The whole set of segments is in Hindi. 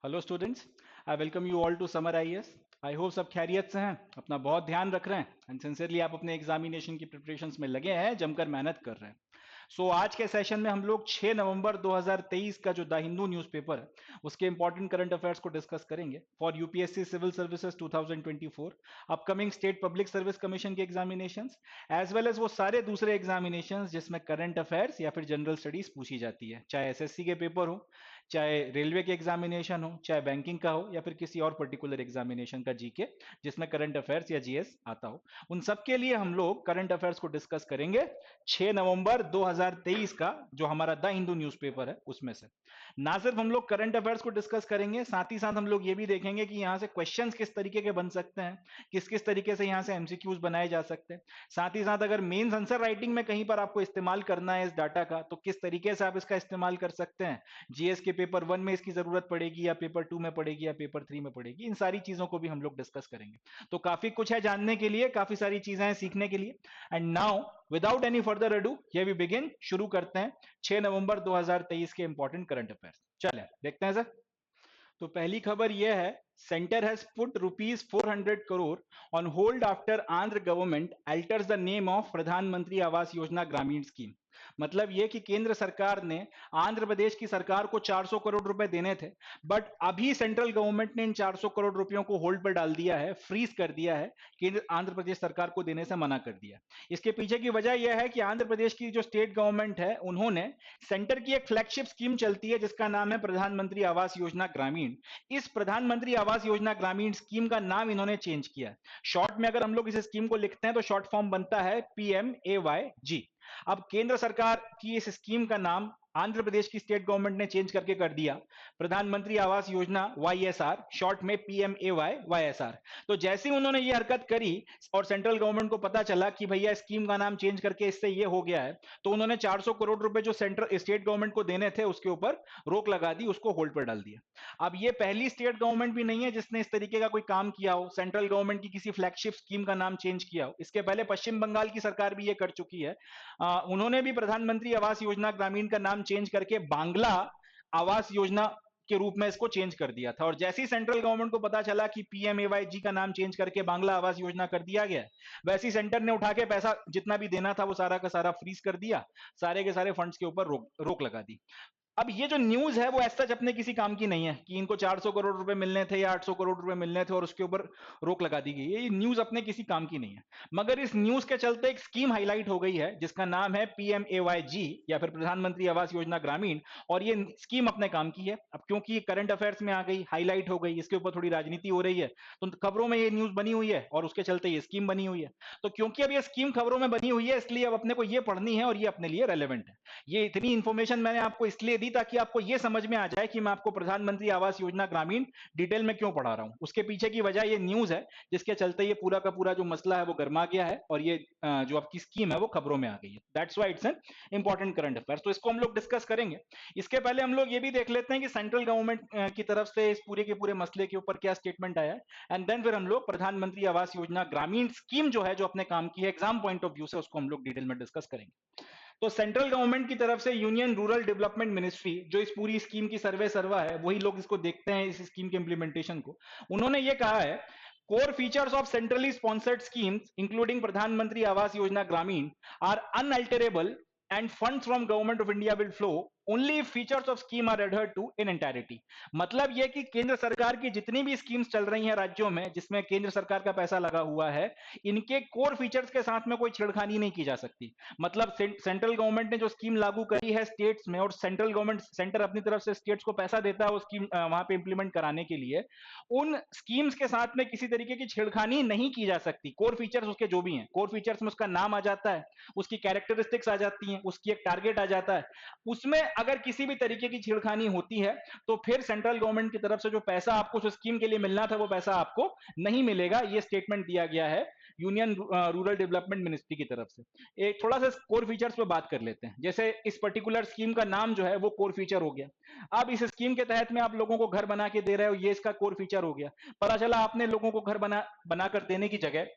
Hello students, I welcome you all to Summer IAS. I hope सब खैरियत से हैं, अपना बहुत ध्यान रख रहे हैं एंड सिंसियरली आप अपने एग्जामिनेशन की प्रिपरेशंस में लगे हैं, जमकर मेहनत कर रहे हैं। आज के सेशन में हम लोग 6 नवंबर 2023 का जो द हिंदू न्यूज़पेपर है उसके इंपॉर्टेंट करंट अफेयर्स को डिस्कस करेंगे for UPSC civil services 2024, upcoming state public service commission के एग्जामिनेशंस एज वेल एज वो सारे दूसरे एग्जामिनेशंस जिसमें करंट अफेयर्स या फिर जनरल स्टडीज पूछी जाती है, चाहे एसएससी के पेपर हो, चाहे रेलवे के एग्जामिनेशन हो, चाहे बैंकिंग का हो, या फिर किसी और पर्टिकुलर एग्जामिनेशन का जीके जिसमें करंट अफेयर्स या जीएस आता हो। उन सब के लिए हम लोग करंट अफेयर्स को डिस्कस करेंगे 6 नवंबर 2023 का जो हमारा द हिंदू न्यूज़पेपर है उसमें से। ना सिर्फ हम लोग करंट अफेयर्स को डिस्कस करेंगे, साथ ही साथ हम लोग ये भी देखेंगे कि यहाँ से क्वेश्चंस किस तरीके के बन सकते हैं, किस किस तरीके से यहाँ से एमसीक्यूज बनाए जा सकते हैं। साथ ही साथ अगर मेंस आंसर राइटिंग में कहीं पर आपको इस्तेमाल करना है इस डाटा का, तो किस तरीके से आप इसका इस्तेमाल कर सकते हैं। जीएस के पेपर 1 में इसकी जरूरत पड़ेगी या पेपर 2 में पड़ेगी या पेपर 3 में पड़ेगी, इन सारी चीजों को भी हम लोग डिस्कस करेंगे। तो काफी कुछ है जानने के लिए, काफी सारी चीजें हैं सीखने के लिए। And now without any further ado here we begin, शुरू करते हैं 6 नवंबर 2023 के इंपॉर्टेंट करंट अफेयर्स। चलें देखते हैं सर। तो पहली खबर यह है, centre has put rupees 400 crore on hold after Andhra government altars the name of प्रधानमंत्री आवास योजना ग्रामीण स्कीम। मतलब यह कि केंद्र सरकार ने आंध्र प्रदेश की सरकार को 400 करोड़ रुपए देने थे, बट अभी सेंट्रल गवर्नमेंट ने इन 400 करोड़ रुपयों को होल्ड पर डाल दिया है, फ्रीज कर दिया है, केंद्र आंध्र प्रदेश सरकार को देने से मना कर दिया। इसके पीछे की वजह यह है कि आंध्र प्रदेश की जो स्टेट गवर्नमेंट है उन्होंने सेंटर की एक फ्लैगशिप स्कीम चलती है जिसका नाम है प्रधानमंत्री आवास योजना ग्रामीण। इस प्रधानमंत्री आवास योजना ग्रामीण स्कीम का नाम इन्होंने चेंज किया। शॉर्ट में अगर हम लोग इस स्कीम को लिखते हैं तो शॉर्ट फॉर्म बनता है पीएमएवाई। अब केंद्र सरकार की इस स्कीम का नाम आंध्र प्रदेश की स्टेट गवर्नमेंट ने चेंज करके कर दिया प्रधानमंत्री आवास योजना वाईएसआर, शॉर्ट में पीएमएवाई वाईएसआर। तो जैसे ही उन्होंने ये हरकत करी और सेंट्रल गवर्नमेंट को पता चला कि भैया स्कीम का नाम चेंज करके इससे ये हो गया है, तो उन्होंने 400 करोड़ रुपए जो सेंट्रल स्टेट गवर्नमेंट को देने थे उसके ऊपर रोक लगा दी, उसको होल्ड पर डाल दिया। अब ये पहली स्टेट गवर्नमेंट भी नहीं है जिसने इस तरीके का कोई काम किया हो, सेंट्रल गवर्नमेंट की किसी फ्लैगशिप स्कीम का नाम चेंज किया हो। इसके पहले पश्चिम बंगाल की सरकार भी ये कर चुकी है। उन्होंने भी प्रधानमंत्री आवास योजना ग्रामीण का नाम चेंज करके बांग्ला आवास योजना के रूप में इसको चेंज कर दिया था। और जैसे ही सेंट्रल गवर्नमेंट को पता चला कि पीएमएवाई जी का नाम चेंज करके बांग्ला आवास योजना कर दिया गया, वैसे ही सेंटर ने उठा के पैसा जितना भी देना था वो सारा का सारा फ्रीज कर दिया, सारे के सारे फंड्स के ऊपर रोक लगा दी। अब ये जो न्यूज है वो ऐसा अपने किसी काम की नहीं है कि इनको 400 करोड़ रुपए मिलने थे या 800 करोड़ रुपए मिलने थे और उसके ऊपर रोक लगा दी गई है। ये न्यूज अपने किसी काम की नहीं है, मगर इस न्यूज के चलते एक स्कीम हाईलाइट हो गई है जिसका नाम है पीएमएवाई या फिर प्रधानमंत्री आवास योजना ग्रामीण। और ये स्कीम अपने काम की है। अब क्योंकि ये करंट अफेयर्स में आ गई, हाईलाइट हो गई, इसके ऊपर थोड़ी राजनीति हो रही है, तो खबरों में ये न्यूज बनी हुई है और उसके चलते ये स्कीम बनी हुई है। तो क्योंकि अब ये स्कीम खबरों में बनी हुई है इसलिए अब अपने को ये पढ़नी है और ये अपने लिए रेलेवेंट है। ये इतनी इंफॉर्मेशन मैंने आपको इसलिए दी ताकि आपको ये समझ में आ जाए कि मैं आपको प्रधानमंत्री आवास योजना ग्रामीण डिटेल में क्यों पढ़ा रहा हूं। उसके पीछे की वजह ये न्यूज है जिसके चलते ये पूरा का पूरा जो मसला है वो गर्मा गया है और ये जो आपकी स्कीम है वो खबरों में आ गई है। That's why it's an important current affairs. तो इसको हम लोग डिस्कस करेंगे। इसके पहले हम लोग ये भी देख लेते हैं कि सेंट्रल गवर्नमेंट की तरफ से इस पूरे के पूरे मसले के ऊपर क्या स्टेटमेंट आया है, एंड देन फिर हम लोग प्रधानमंत्री आवास योजना ग्रामीण स्कीम जो है जो अपने काम की है एग्जाम पॉइंट ऑफ व्यू से उसको हम लोग डिटेल में डिस्कस करेंगे। तो सेंट्रल गवर्नमेंट की तरफ से यूनियन रूरल डेवलपमेंट मिनिस्ट्री जो इस पूरी स्कीम की सर्वे सर्वा है, वही लोग इसको देखते हैं इस स्कीम के इंप्लीमेंटेशन को। उन्होंने ये कहा है, core features of centrally sponsored schemes including Pradhan Mantri Awas Yojana Gramin are unalterable and funds from government of India will flow only features of scheme are adhered to in entirety. मतलब यह कि केंद्र सरकार की जितनी भी स्कीम्स चल रही हैं राज्यों में जिसमें केंद्र सरकार का पैसा लगा हुआ है, इनके कोर फीचर्स के साथ में कोई छेड़खानी नहीं की जा सकती। मतलब सेंट्रल गवर्नमेंट ने जो स्कीम लागू करी है स्टेट्स में, और सेंट्रल गवर्नमेंट सेंटर अपनी तरफ से स्टेट्स को पैसा देता है वो स्कीम वहां पे इंप्लीमेंट कराने के लिए, उन स्कीम्स के साथ में किसी तरीके की छेड़खानी नहीं की जा सकती। कोर फीचर्स उसके जो भी हैं, कोर फीचर्स में उसका नाम आ जाता है, उसकी कैरेक्टरिस्टिक्स आ जाती हैं, उसकी एक टारगेट आ जाता है। उसमें अगर किसी भी तरीके की छेड़खानी होती है तो फिर सेंट्रल गवर्नमेंट की तरफ से जो पैसा आपको उस स्कीम के लिए मिलना था वो पैसा आपको नहीं मिलेगा। ये स्टेटमेंट दिया गया है यूनियन रूरल डेवलपमेंट मिनिस्ट्री की तरफ से। एक थोड़ा सा कोर फीचर्स पे बात कर लेते हैं। जैसे इस पर्टिकुलर स्कीम का नाम जो है वो कोर फीचर हो गया। अब इस स्कीम के तहत में आप लोगों को घर बना के दे रहे हो, ये इसका कोर फीचर हो गया। पता चला आपने लोगों को घर बनाकर देने की जगह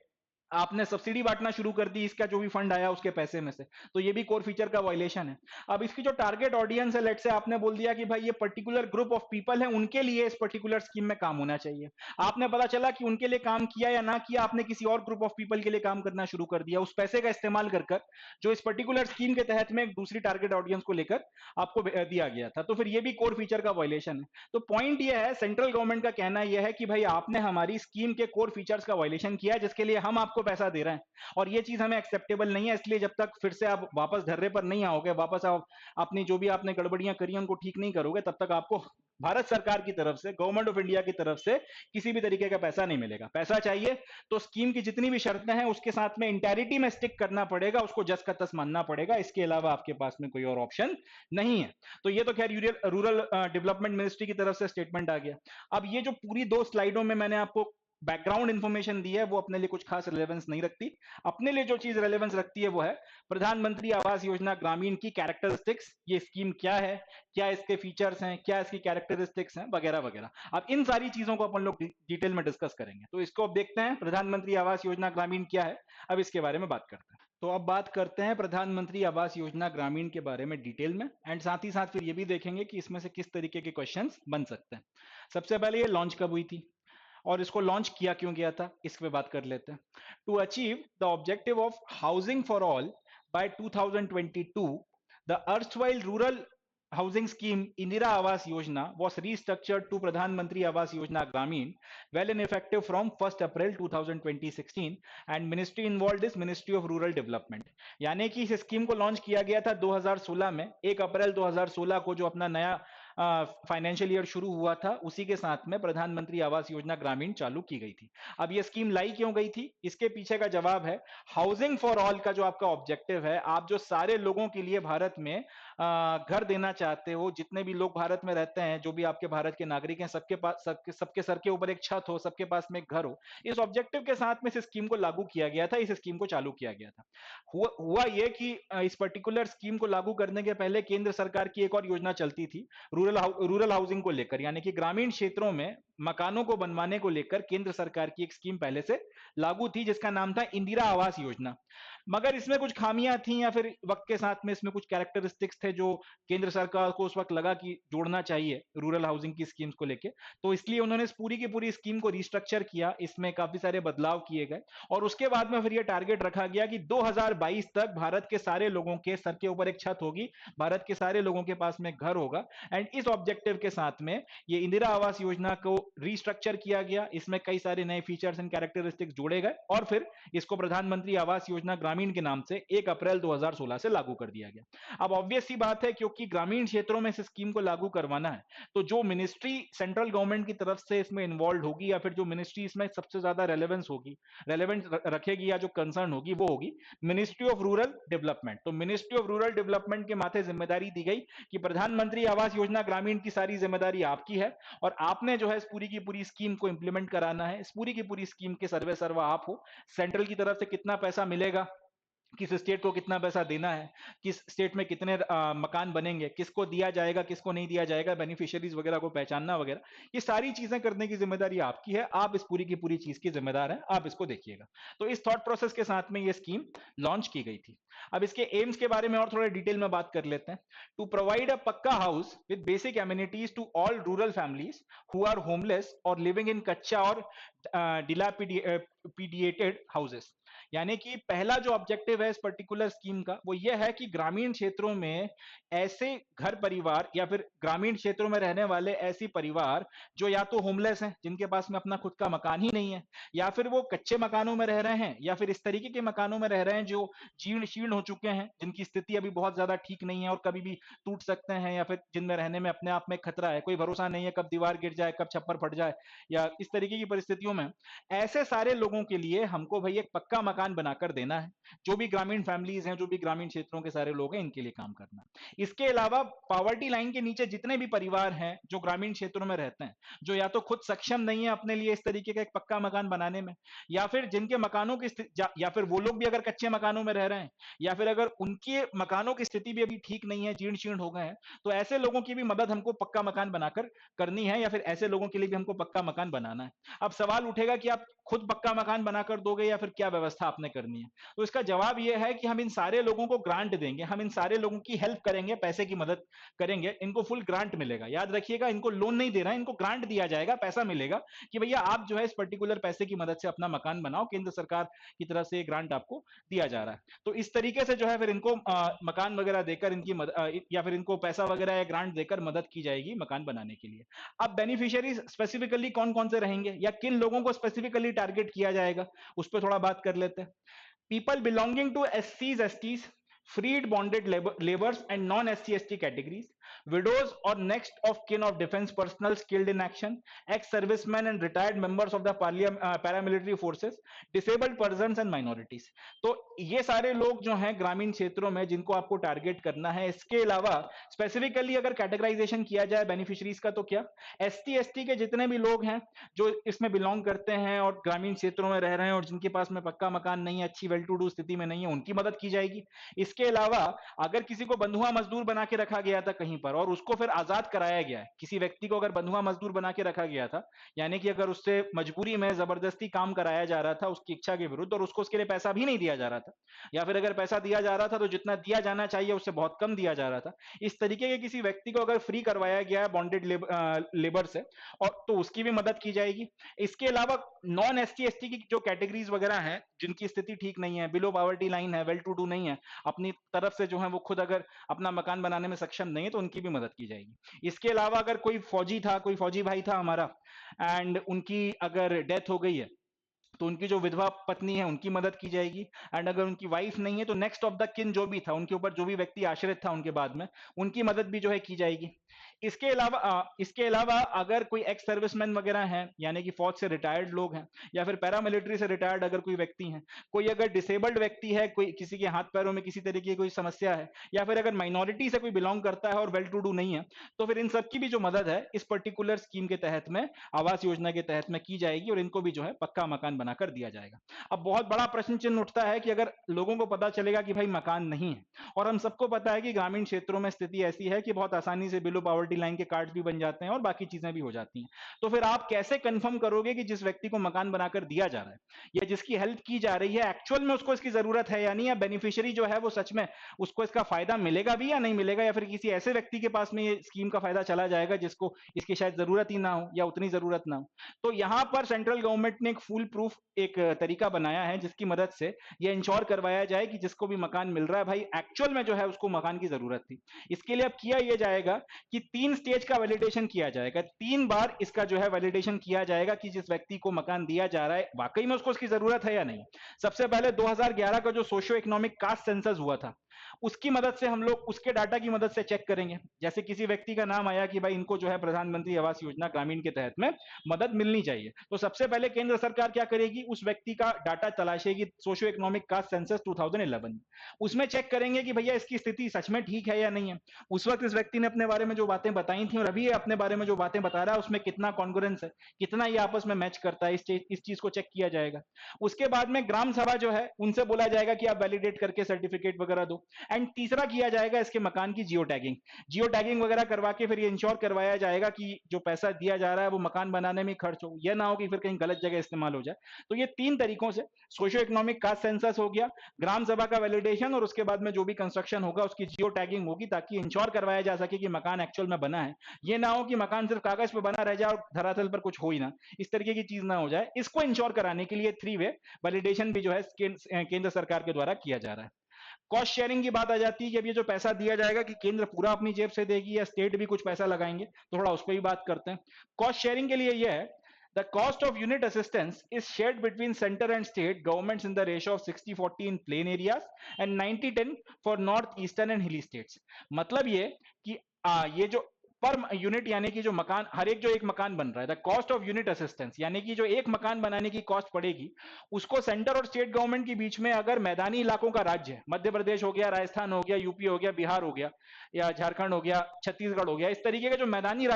आपने सब्सिडी बांटना शुरू कर दी इसका जो भी फंड आया उसके पैसे में से, तो ये भी कोर फीचर का वायलेशन है। अब इसकी जो टारगेट ऑडियंस है, लेट से आपने बोल दिया कि भाई ये पर्टिकुलर ग्रुप ऑफ पीपल है, उनके लिए इस पर्टिकुलर स्कीम में काम होना चाहिए। आपने पता चला कि उनके लिए काम किया या ना किया, आपने किसी और ग्रुप ऑफ पीपल के लिए काम करना शुरू कर दिया उस पैसे का इस्तेमाल कर कर जो इस पर्टिकुलर स्कीम के तहत में एक दूसरी टारगेट ऑडियंस को लेकर आपको दिया गया था, तो फिर ये भी कोर फीचर का वायलेशन है। तो पॉइंट ये है, सेंट्रल गवर्नमेंट का कहना यह है कि भाई आपने हमारी स्कीम के कोर फीचर्स का वायलेशन किया जिसके लिए हम आपको पैसा दे रहे हैं, और ये चीज हमें एक्सेप्टेबल नहीं है। इसलिए जब तक फिर से आप वापस धर्रे पर नहीं आओगे, वापस आप अपनी जो भी आपने गड़बड़ियां करी उनको ठीक नहीं करोगे, तब तक आपको भारत सरकार की तरफ से, गवर्नमेंट ऑफ इंडिया की तरफ से किसी भी तरीके का पैसा नहीं मिलेगा। पैसा चाहिए तो स्कीम की जितनी भी शर्तें हैं उसके साथ में इंटेरिटी में स्टिक करना पड़ेगा, उसको जस का तस मानना पड़ेगा, इसके अलावा आपके पास में कोई और ऑप्शन नहीं है। तो ये तो खैर रूरल डेवलपमेंट मिनिस्ट्री की तरफ से स्टेटमेंट आ गया। अब ये जो पूरी 2 स्लाइडों में मैंने आपको बैकग्राउंड इंफॉर्मेशन दी है वो अपने लिए कुछ खास रिलेवेंस नहीं रखती। अपने लिए जो चीज रिलेवेंस रखती है वो है प्रधानमंत्री आवास योजना ग्रामीण की कैरेक्टरिस्टिक्स, ये स्कीम क्या है, क्या इसके फीचर्स हैं, क्या इसकी कैरेक्टरिस्टिक्स हैं, वगैरह वगैरह। अब इन सारी चीजों को अपन लोग डिटेल में डिस्कस करेंगे। तो इसको अब देखते हैं, प्रधानमंत्री आवास योजना ग्रामीण क्या है, अब इसके बारे में बात करते हैं। तो अब बात करते हैं प्रधानमंत्री आवास योजना ग्रामीण के बारे में डिटेल में, एंड साथ ही साथ फिर ये भी देखेंगे कि इसमें से किस तरीके के क्वेश्चंस बन सकते हैं। सबसे पहले ये लॉन्च कब हुई थी और इसको लॉन्च किया क्यों गया था, इस पे बात कर लेते हैं। To achieve the objective of housing for all by 2022, the erstwhile rural housing scheme Indira Awas Yojana was restructured to Pradhan Mantri Awas Yojana Gramin, well and effective from 1st April 2016, and ministry involved is Ministry of Rural Development। यानी कि इस स्कीम को लॉन्च किया गया था 2016 में, 1 अप्रैल 2016 को जो अपना नया फाइनेंशियल ईयर शुरू हुआ था उसी के साथ में प्रधानमंत्री आवास योजना ग्रामीण चालू की गई थी। अब ये स्कीम लाई क्यों गई थी, इसके पीछे का जवाब है हाउसिंग फॉर ऑल का जो आपका ऑब्जेक्टिव है, आप जो सारे लोगों के लिए भारत में घर देना चाहते हो, जितने भी लोग भारत में रहते हैं, जो भी आपके भारत के नागरिक हैं, सबके पास सबके सर के ऊपर एक छत हो, सबके पास में एक घर हो, इस ऑब्जेक्टिव के साथ में इस स्कीम को लागू किया गया था, इस स्कीम को चालू किया गया था। हुआ ये कि इस पर्टिकुलर स्कीम को लागू करने के पहले केंद्र सरकार की एक और योजना चलती थी रूरल हाउसिंग को लेकर, यानी कि ग्रामीण क्षेत्रों में मकानों को बनवाने को लेकर केंद्र सरकार की एक स्कीम पहले से लागू थी जिसका नाम था इंदिरा आवास योजना। मगर इसमें कुछ खामियां थी या फिर वक्त के साथ में इसमें कुछ कैरेक्टरिस्टिक्स थे जो केंद्र सरकार को उस वक्त लगा कि जोड़ना चाहिए रूरल हाउसिंग की स्कीम्स को लेके, तो इसलिए उन्होंने इस पूरी की पूरी स्कीम को रिस्ट्रक्चर किया, इसमें काफी सारे बदलाव किए गए और उसके बाद में फिर यह टारगेट रखा गया कि 2022 तक भारत के सारे लोगों के सर के ऊपर एक छत होगी, भारत के सारे लोगों के पास में घर होगा। एंड इस ऑब्जेक्टिव के साथ में ये इंदिरा आवास योजना को रिस्ट्रक्चर किया गया, इसमें कई सारे नए फीचर्स एंड कैरेक्टरिस्टिक्स जोड़े गए और फिर इसको प्रधानमंत्री आवास योजना ग्रामीण के नाम से 1 अप्रैल 2016 से लागू कर दिया गया। अब ऑब्वियस सी बात है, क्योंकि ग्रामीण क्षेत्रों में इस स्कीम को लागू करवाना है, तो जो मिनिस्ट्री सेंट्रल गवर्नमेंट की तरफ से इसमें इन्वॉल्व होगी या फिर जो मिनिस्ट्री इसमें सबसे ज्यादा रेलेवेंस रखेगी या जो कंसर्न होगी वो होगी मिनिस्ट्री ऑफ रूरल डेवलपमेंट। तो मिनिस्ट्री ऑफ रूरल डेवलपमेंट के माथे जिम्मेदारी दी गई कि प्रधानमंत्री आवास योजना ग्रामीण की सारी जिम्मेदारी आपकी है और आपने जो है इस पूरी की पूरी स्कीम को इंप्लीमेंट कराना है। इस पूरी की पूरी स्कीम के सर्वे सर्वा आप हो। सेंट्रल की तरफ से कितना पैसा मिलेगा, किस स्टेट को कितना पैसा देना है, किस स्टेट में कितने मकान बनेंगे, किसको दिया जाएगा, किसको नहीं दिया जाएगा, बेनिफिशियरीज वगैरह को पहचानना वगैरह, ये सारी चीजें करने की जिम्मेदारी आपकी है। आप इस पूरी की पूरी चीज की जिम्मेदार हैं, आप इसको देखिएगा। तो इस थॉट प्रोसेस के साथ में ये स्कीम लॉन्च की गई थी। अब इसके एम्स के बारे में और थोड़ा डिटेल में बात कर लेते हैं। To provide a pucca house with basic amenities to all rural families who are homeless और लिविंग इन कच्चा और डिलापिडिएटेड हाउसेस। यानी कि पहला जो ऑब्जेक्टिव है इस पर्टिकुलर स्कीम का वो ये है कि ग्रामीण क्षेत्रों में ऐसे घर परिवार या फिर ग्रामीण क्षेत्रों में रहने वाले ऐसी परिवार जो या तो होमलेस हैं, जिनके पास में अपना खुद का मकान ही नहीं है, या फिर वो कच्चे मकानों में रह रहे हैं, या फिर इस तरीके के मकानों में रह रहे हैं जो जीर्ण शीर्ण हो चुके हैं, जिनकी स्थिति अभी बहुत ज्यादा ठीक नहीं है और कभी भी टूट सकते हैं, या फिर जिनमें रहने में अपने आप में खतरा है, कोई भरोसा नहीं है कब दीवार गिर जाए, कब छप्पर फट जाए, या इस तरीके की परिस्थितियों में ऐसे सारे लोगों के लिए हमको भाई एक पक्का मकान बनाकर देना है। जो भी ग्रामीण फैमिलीज हैं, जो भी ग्रामीण क्षेत्रों के सारे लोग हैं, इनके लिए काम करना है। इसके अलावा पॉवर्टी लाइन के नीचे जितने भी परिवार हैं जो ग्रामीण क्षेत्रों में रहते हैं, जो या तो खुद सक्षम नहीं है अपने लिए इस तरीके का एक पक्का मकान बनाने में, या फिर जिनके मकानों की या फिर वो लोग भी अगर कच्चे मकानों में रह रहे हैं, या फिर अगर उनके मकानों की स्थिति भी अभी ठीक नहीं है, जीर्ण शीर्ण हो गए हैं, तो ऐसे लोगों की भी मदद हमको पक्का मकान बनाकर करनी है, या फिर ऐसे लोगों के लिए भी हमको पक्का मकान बनाना है। अब सवाल उठेगा कि आप खुद पक्का मकान बनाकर दोगे या फिर क्या व्यवस्था आपने करनी है? तो इसका जवाब ये है कि हम इन सारे लोगों को ग्रांट देंगे, हम इन सारे लोगों की हेल्प करेंगे, पैसे की मदद करेंगे, इनको फुल ग्रांट मिलेगा। याद रखिएगा, इनको लोन नहीं दे रहा है, इनको ग्रांट दिया जाएगा, पैसा मिलेगा कि भैया आप जो है इस पर्टिकुलर पैसे की मदद से अपना मकान बनाओ, केंद्र सरकार की तरफ से ग्रांट आपको दिया जा रहा है। तो इस तरीके से जो है फिर इनको मकान वगैरह देकर या फिर इनको पैसा वगैरह या ग्रांट देकर मदद की जाएगी मकान बनाने के लिए। अब बेनिफिशियरी स्पेसिफिकली कौन कौन से रहेंगे या किन लोगों को स्पेसिफिकली टारगेट किया जाएगा, उस पर थोड़ा बात कर लेते हैं। People belonging to SCs, STs, freed bonded laborers and non-SC, ST categories, widows or next of kin of defense personnel skilled in action, ex-servicemen and retired members of the paramilitary forces, disabled persons and minorities. तो ये सारे लोग जो हैं ग्रामीण क्षेत्रों में जिनको आपको टारगेट करना है। इसके अलावा स्पेसिफिकली अगर कैटेगराइजेशन किया जाए बेनिफिशरीज का, तो क्या ST, ST के जितने भी लोग हैं जो इसमें बिलोंग करते हैं और ग्रामीण क्षेत्रों में रह रहे हैं और जिनके पास में पक्का मकान नहीं है, अच्छी वेल टू डू स्थिति में नहीं है, उनकी मदद की जाएगी। इसके अलावा अगर किसी को बंधुआ मजदूर बना के रखा गया था कहीं पर और उसको फिर आजाद कराया गया है, किसी व्यक्ति को अगर बंधुआ मजदूर बना के रखा गया था, यानी कि अगर उससे मजबूरी में जबरदस्ती काम कराया जा रहा था उसकी इच्छा के विरुद्ध और उसको उसके लिए पैसा भी नहीं दिया जा रहा था, या फिर अगर पैसा दिया जा रहा था तो जितना दिया जाना चाहिए उससे बहुत कम दिया जा रहा था, इस तरीके के किसी व्यक्ति को अगर फ्री करवाया गया है बॉन्डेड लेबर से, और तो उसकी भी मदद की जाएगी। इसके अलावा नॉन ST, ST की जो कैटेगरीज वगैरह हैं जिनकी स्थिति ठीक नहीं है, बिलो पॉवर्टी लाइन है, वेल टू डू नहीं है, अपनी तरफ से जो है वो खुद अगर अपना मकान बनाने में सक्षम नहीं है, तो उनकी भी मदद की जाएगी। इसके अलावा अगर कोई फौजी था, कोई फौजी भाई था हमारा एंड उनकी अगर डेथ हो गई है तो उनकी जो विधवा पत्नी है उनकी मदद की जाएगी। एंड अगर उनकी वाइफ नहीं है तो नेक्स्ट ऑफ द किन जो भी था, उनके ऊपर जो भी व्यक्ति आश्रित था उनके बाद में, उनकी मदद भी जो है की जाएगी। इसके अलावा अगर कोई एक्स सर्विसमैन वगैरह हैं, यानी कि फौज से रिटायर्ड लोग हैं, या फिर पैरामिलिट्री से रिटायर्ड अगर कोई व्यक्ति है, कोई अगर डिसेबल्ड व्यक्ति है, कोई किसी के हाथ पैरों में किसी तरीके की कोई समस्या है, या फिर अगर माइनॉरिटी से कोई बिलोंग करता है और वेल टू डू नहीं है, तो फिर इन सबकी भी जो मदद है इस पर्टिकुलर स्कीम के तहत में, आवास योजना के तहत में की जाएगी और इनको भी जो है पक्का मकान बनाकर दिया जाएगा। अब बहुत बड़ा प्रश्न चिन्ह उठता है कि अगर लोगों को पता चलेगा कि भाई मकान नहीं है, और हम सबको पता है कि ग्रामीण क्षेत्रों में स्थिति ऐसी है कि बहुत आसानी से बिलो पॉवर्टी लाइन के कार्ड्स भी बन जाते हैं और बाकी चीजें भी हो जाती हैं, तो फिर आप कैसे कंफर्म करोगे कि जिस व्यक्ति को मकान बनाकर दिया जा रहा है या जिसकी हेल्प की जा रही है एक्चुअल में उसको इसकी जरूरत है या नहीं, या बेनिफिशियरी जो है वो सच में उसको इसका फायदा मिलेगा भी या नहीं मिलेगा, या फिर किसी ऐसे व्यक्ति के पास में ये स्कीम का फायदा चला जाएगा जिसको इसकी शायद जरूरत ही ना हो या उतनी जरूरत ना हो। तो यहां पर सेंट्रल गवर्नमेंट ने एक फुल प्रूफ एक तरीका बनाया है जिसकी मदद से यह इंश्योर करवाया जाए कि जिसको भी मकान मिल रहा है भाई एक्चुअल में जो है उसको मकान की जरूरत थी। इसके लिए अब किया यह जाएगा कि 3 स्टेज का वैलिडेशन किया जाएगा, 3 बार इसका जो है वैलिडेशन किया जाएगा कि जिस व्यक्ति को मकान दिया जा रहा है वाकई में उसको उसकी जरूरत है या नहीं। सबसे पहले 2011 का जो सोशियो इकोनॉमिक कास्ट सेंसस हुआ था उसकी मदद से हम लोग उसके डाटा की मदद से चेक करेंगे। जैसे किसी व्यक्ति का नाम आया कि भाई इनको जो है प्रधानमंत्री आवास योजना ग्रामीण के तहत में मदद मिलनी चाहिए, तो सबसे पहले केंद्र सरकार क्या करेगी, उस व्यक्ति का डाटा तलाशेगी सोशियो इकोनॉमिक कास्ट सेंसस 2011, उसमें चेक करेंगे कि भैया इसकी स्थिति सच में ठीक है या नहीं है। उस वक्त इस व्यक्ति ने अपने बारे में जो बातें बताई थी और अभी ये अपने बारे में जो बातें बता रहा है उसमें कितना कॉन्ग्रुएंस है, कितना ये आपस में मैच करता है, इस चीज को चेक किया जाएगा। उसके बाद में ग्राम सभा जो है उनसे बोला जाएगा कि आप वैलिडेट करके सर्टिफिकेट वगैरह दो। एंड तीसरा किया जाएगा इसके मकान की जियो टैगिंग वगैरह करवा के फिर ये इंश्योर करवाया जाएगा कि जो पैसा दिया जा रहा है वो मकान बनाने में खर्च हो, यह ना हो कि फिर कहीं गलत जगह इस्तेमाल हो जाए। तो ये 3 तरीकों से सोशियो इकोनॉमिक कास्ट सेंसस हो गया, ग्राम सभा का वैलिडेशन, और उसके बाद में जो भी कंस्ट्रक्शन होगा उसकी जियो टैगिंग होगी ताकि इंश्योर करवाया जा सके कि मकान एक्चुअल में बना है। ये ना हो कि मकान सिर्फ कागज पे बना रह जाए और धरातल पर कुछ हो ही ना, इस तरीके की चीज ना हो जाए। इसको इंश्योर कराने के लिए 3 वे वैलिडेशन भी जो है केंद्र सरकार के द्वारा किया जा रहा है। कॉस्ट शेयरिंग की बात आ जाती है कि अब ये जो पैसा दिया जाएगा कि केंद्र पूरा अपनी जेब से देगी या स्टेट भी कुछ पैसा लगाएंगे, तो थोड़ा उस पर भी बात करते हैं। कॉस्ट शेयरिंग के लिए यह है, the cost of unit assistance is shared between center and state governments in the ratio of 60-40 in plain areas and 90-10 for north eastern and hilly states। मतलब ये कि ये जो पर यूनिट यानी कि जो मकान, हर एक जो एक मकान बन रहा है, the cost of unit assistance यानी कि जो एक मकान बनाने की कॉस्ट पड़ेगी उसको सेंटर और स्टेट गवर्नमेंट के बीच में अगर मैदानी इलाकों का राज्य है, मध्य प्रदेश हो गया, राजस्थान हो गया, यूपी हो गया, बिहार हो गया, या झारखंड हो गया, छत्तीसगढ़ हो गया, इस तरीके के जो मैदानी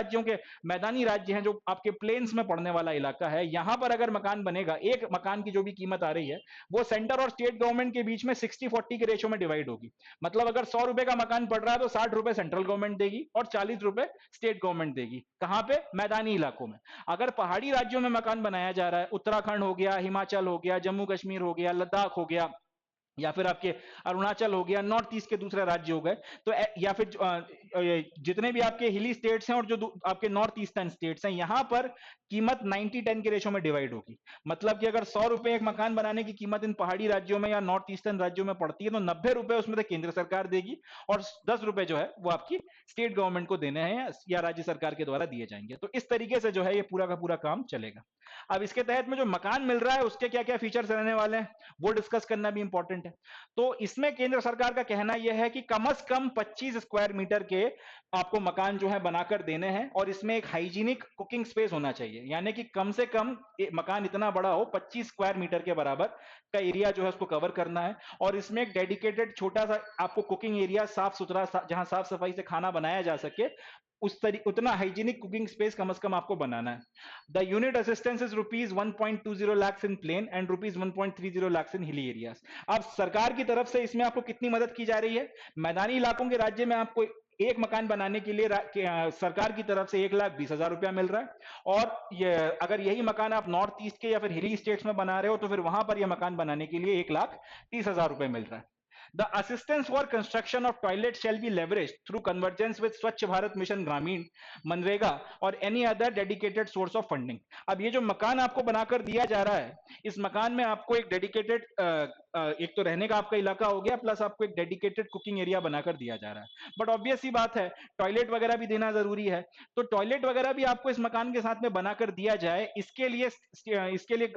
राज्य हैं, जो आपके प्लेन्स में पड़ने वाला इलाका है, यहां पर अगर मकान बनेगा, एक मकान की जो भी कीमत आ रही है वो सेंटर और स्टेट गवर्नमेंट के बीच में 60-40 के रेशो में डिवाइड होगी। मतलब अगर 100 रुपए का मकान पड़ रहा है तो 60 रुपए सेंट्रल गवर्नमेंट देगी और 40 रुपए स्टेट गवर्नमेंट देगी। कहां पे? मैदानी इलाकों में। अगर पहाड़ी राज्यों में मकान बनाया जा रहा है, उत्तराखंड हो गया, हिमाचल हो गया, जम्मू कश्मीर हो गया, लद्दाख हो गया, या फिर आपके अरुणाचल हो गया, नॉर्थ ईस्ट के दूसरे राज्य हो गए, तो या फिर जितने भी आपके हिली स्टेट्स हैं और जो आपके नॉर्थ ईस्टर्न स्टेट्स हैं, यहां पर कीमत 90-10 के रेशो में डिवाइड होगी। मतलब कि अगर 100 रुपए एक मकान बनाने की कीमत इन पहाड़ी राज्यों में या नॉर्थ ईस्टर्न राज्यों में पड़ती है, तो 90 रुपए उसमें से केंद्र सरकार देगी और 10 रुपए जो है वो आपकी स्टेट गवर्नमेंट को देने हैं या राज्य सरकार के द्वारा दिए जाएंगे। तो इस तरीके से जो है ये पूरा का पूरा काम चलेगा। अब इसके तहत में जो मकान मिल रहा है उसके क्या क्या फीचर्स रहने वाले हैं वो डिस्कस करना भी इंपॉर्टेंट है। तो इसमें केंद्र सरकार का कहना यह है कि कम से कम 25 स्क्वायर मीटर के आपको मकान जो है बनाकर देने हैं और इसमें एक हाइजीनिक कुकिंग स्पेस होना चाहिए, यानी कि कम से कम मकान इतना बड़ा हो, 25 स्क्वायर मीटर के बराबर का एरिया जो है उसको कवर करना है और इसमें एक डेडिकेटेड छोटा सा आपको कुकिंग एरिया, साफ सुथरा जहां साफ सफाई से खाना बनाया जा सके उतना हाइजीनिक कुकिंग स्पेस कम से कम आपको बनाना है। The unit assistance is rupees 1.20 lakhs in plain and rupees 1.30 lakhs in hilly areas. अब सरकार की तरफ से इसमें आपको कितनी मदद की जा रही है? मैदानी इलाकों के राज्य में आपको एक मकान बनाने के लिए सरकार की तरफ से 1,20,000 रुपया मिल रहा है और अगर यही मकान आप नॉर्थ ईस्ट के या फिर हिली स्टेट्स में बना रहे हो तो फिर वहां पर यह मकान बनाने के लिए 1,30,000 रुपए मिल रहा है। The assistance for construction of toilets shall be leveraged through convergence with Swachh Bharat Mission Gramin, MNREGA और any other dedicated source of funding। अब ये जो मकान आपको बनाकर दिया जा रहा है, इस मकान में आपको एक डेडिकेटेड एक तो रहने का आपका इलाका हो गया, प्लस आपको एक डेडिकेटेड कुकिंग एरिया बनाकर दिया जा रहा है। बट ऑब्वियस सी बात है, टॉयलेट वगैरह भी देना जरूरी है, तो टॉयलेट वगैरह भी आपको इस मकान के साथ में बनाकर दिया जाए। इसके लिए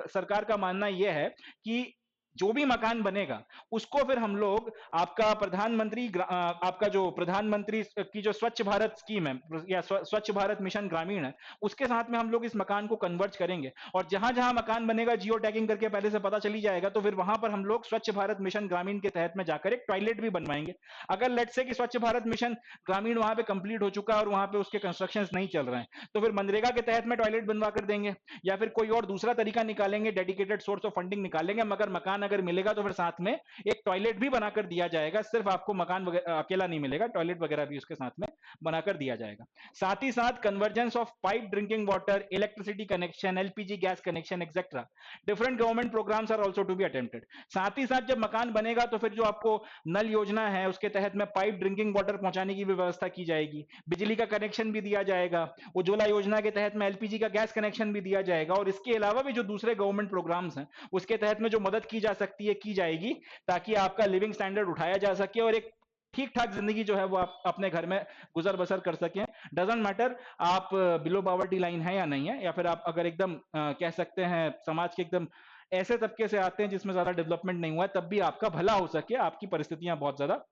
सरकार का मानना यह है कि जो भी मकान बनेगा उसको फिर हम लोग आपका आपका जो प्रधानमंत्री की जो स्वच्छ भारत स्कीम है या स्वच्छ भारत मिशन ग्रामीण है, उसके साथ में हम लोग इस मकान को कन्वर्ज करेंगे और जहां जहां मकान बनेगा जियो टैगिंग करके पहले से पता चली जाएगा, तो फिर वहां पर हम लोग स्वच्छ भारत मिशन ग्रामीण के तहत में जाकर एक टॉयलेट भी बनवाएंगे। अगर लेट्स से कि स्वच्छ भारत मिशन ग्रामीण वहां पे कंप्लीट हो चुका है और वहां पे उसके कंस्ट्रक्शन नहीं चल रहे हैं, तो फिर मनरेगा के तहत में टॉयलेट बनवा कर देंगे या फिर कोई और दूसरा तरीका निकालेंगे, डेडिकेटेड सोर्स ऑफ फंडिंग निकालेंगे, मगर मकान अगर मिलेगा तो फिर साथ में एक टॉयलेट भी बनाकर दिया जाएगा। सिर्फ आपको मकान अकेला नहीं मिलेगा, टॉयलेट वगैरह भी उसके साथ में बनाकर दिया जाएगा। साथ ही साथ convergence of pipe drinking water, electricity connection, LPG gas connection etcetera, different government programs are also to be attempted. साथ ही साथ जब मकान बनेगा तो फिर जो आपको नल योजना है उसके तहत में पाइप ड्रिंकिंग वाटर पहुंचाने की भी व्यवस्था की जाएगी, बिजली का कनेक्शन भी दिया जाएगा, उज्ज्वला योजना के तहत में एलपीजी का गैस कनेक्शन भी दिया जाएगा और इसके अलावा भी जो दूसरे गवर्नमेंट प्रोग्राम्स हैं उसके तहत में जो मदद की जा सकती है की जाएगी, ताकि आपका लिविंग स्टैंडर्ड उठाया जा सके और एक ठीक ठाक जिंदगी जो है वो आप अपने घर में गुजर बसर कर सकें। डजंट मैटर आप बिलो पॉवर्टी लाइन है या नहीं है, या फिर आप अगर एकदम कह सकते हैं समाज के एकदम ऐसे तबके से आते हैं जिसमें ज्यादा डेवलपमेंट नहीं हुआ है, तब भी आपका भला हो सके, आपकी परिस्थितियां बहुत ज्यादा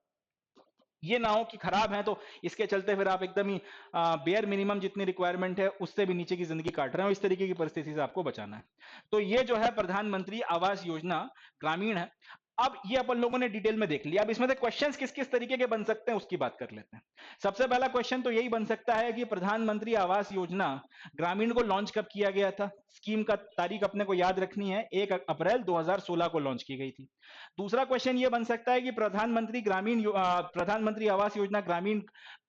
ये ना हो कि खराब है तो इसके चलते फिर आप एकदम ही बेयर मिनिमम जितनी रिक्वायरमेंट है उससे भी नीचे की जिंदगी काट रहे हो, इस तरीके की परिस्थिति से आपको बचाना है। तो ये जो है प्रधानमंत्री आवास योजना ग्रामीण है। अब ये अपन लोगों ने डिटेल में देख लिया, अब इसमें से क्वेश्चंस किस किस तरीके के बन सकते हैं उसकी बात कर लेते हैं। सबसे पहला क्वेश्चन तो यही बन सकता है कि प्रधानमंत्री आवास योजना ग्रामीण को लॉन्च कब किया गया था? स्कीम का तारीख अपने को याद रखनी है, 1 अप्रैल 2016 को लॉन्च की गई थी। दूसरा क्वेश्चन ये बन सकता है कि प्रधानमंत्री आवास योजना ग्रामीण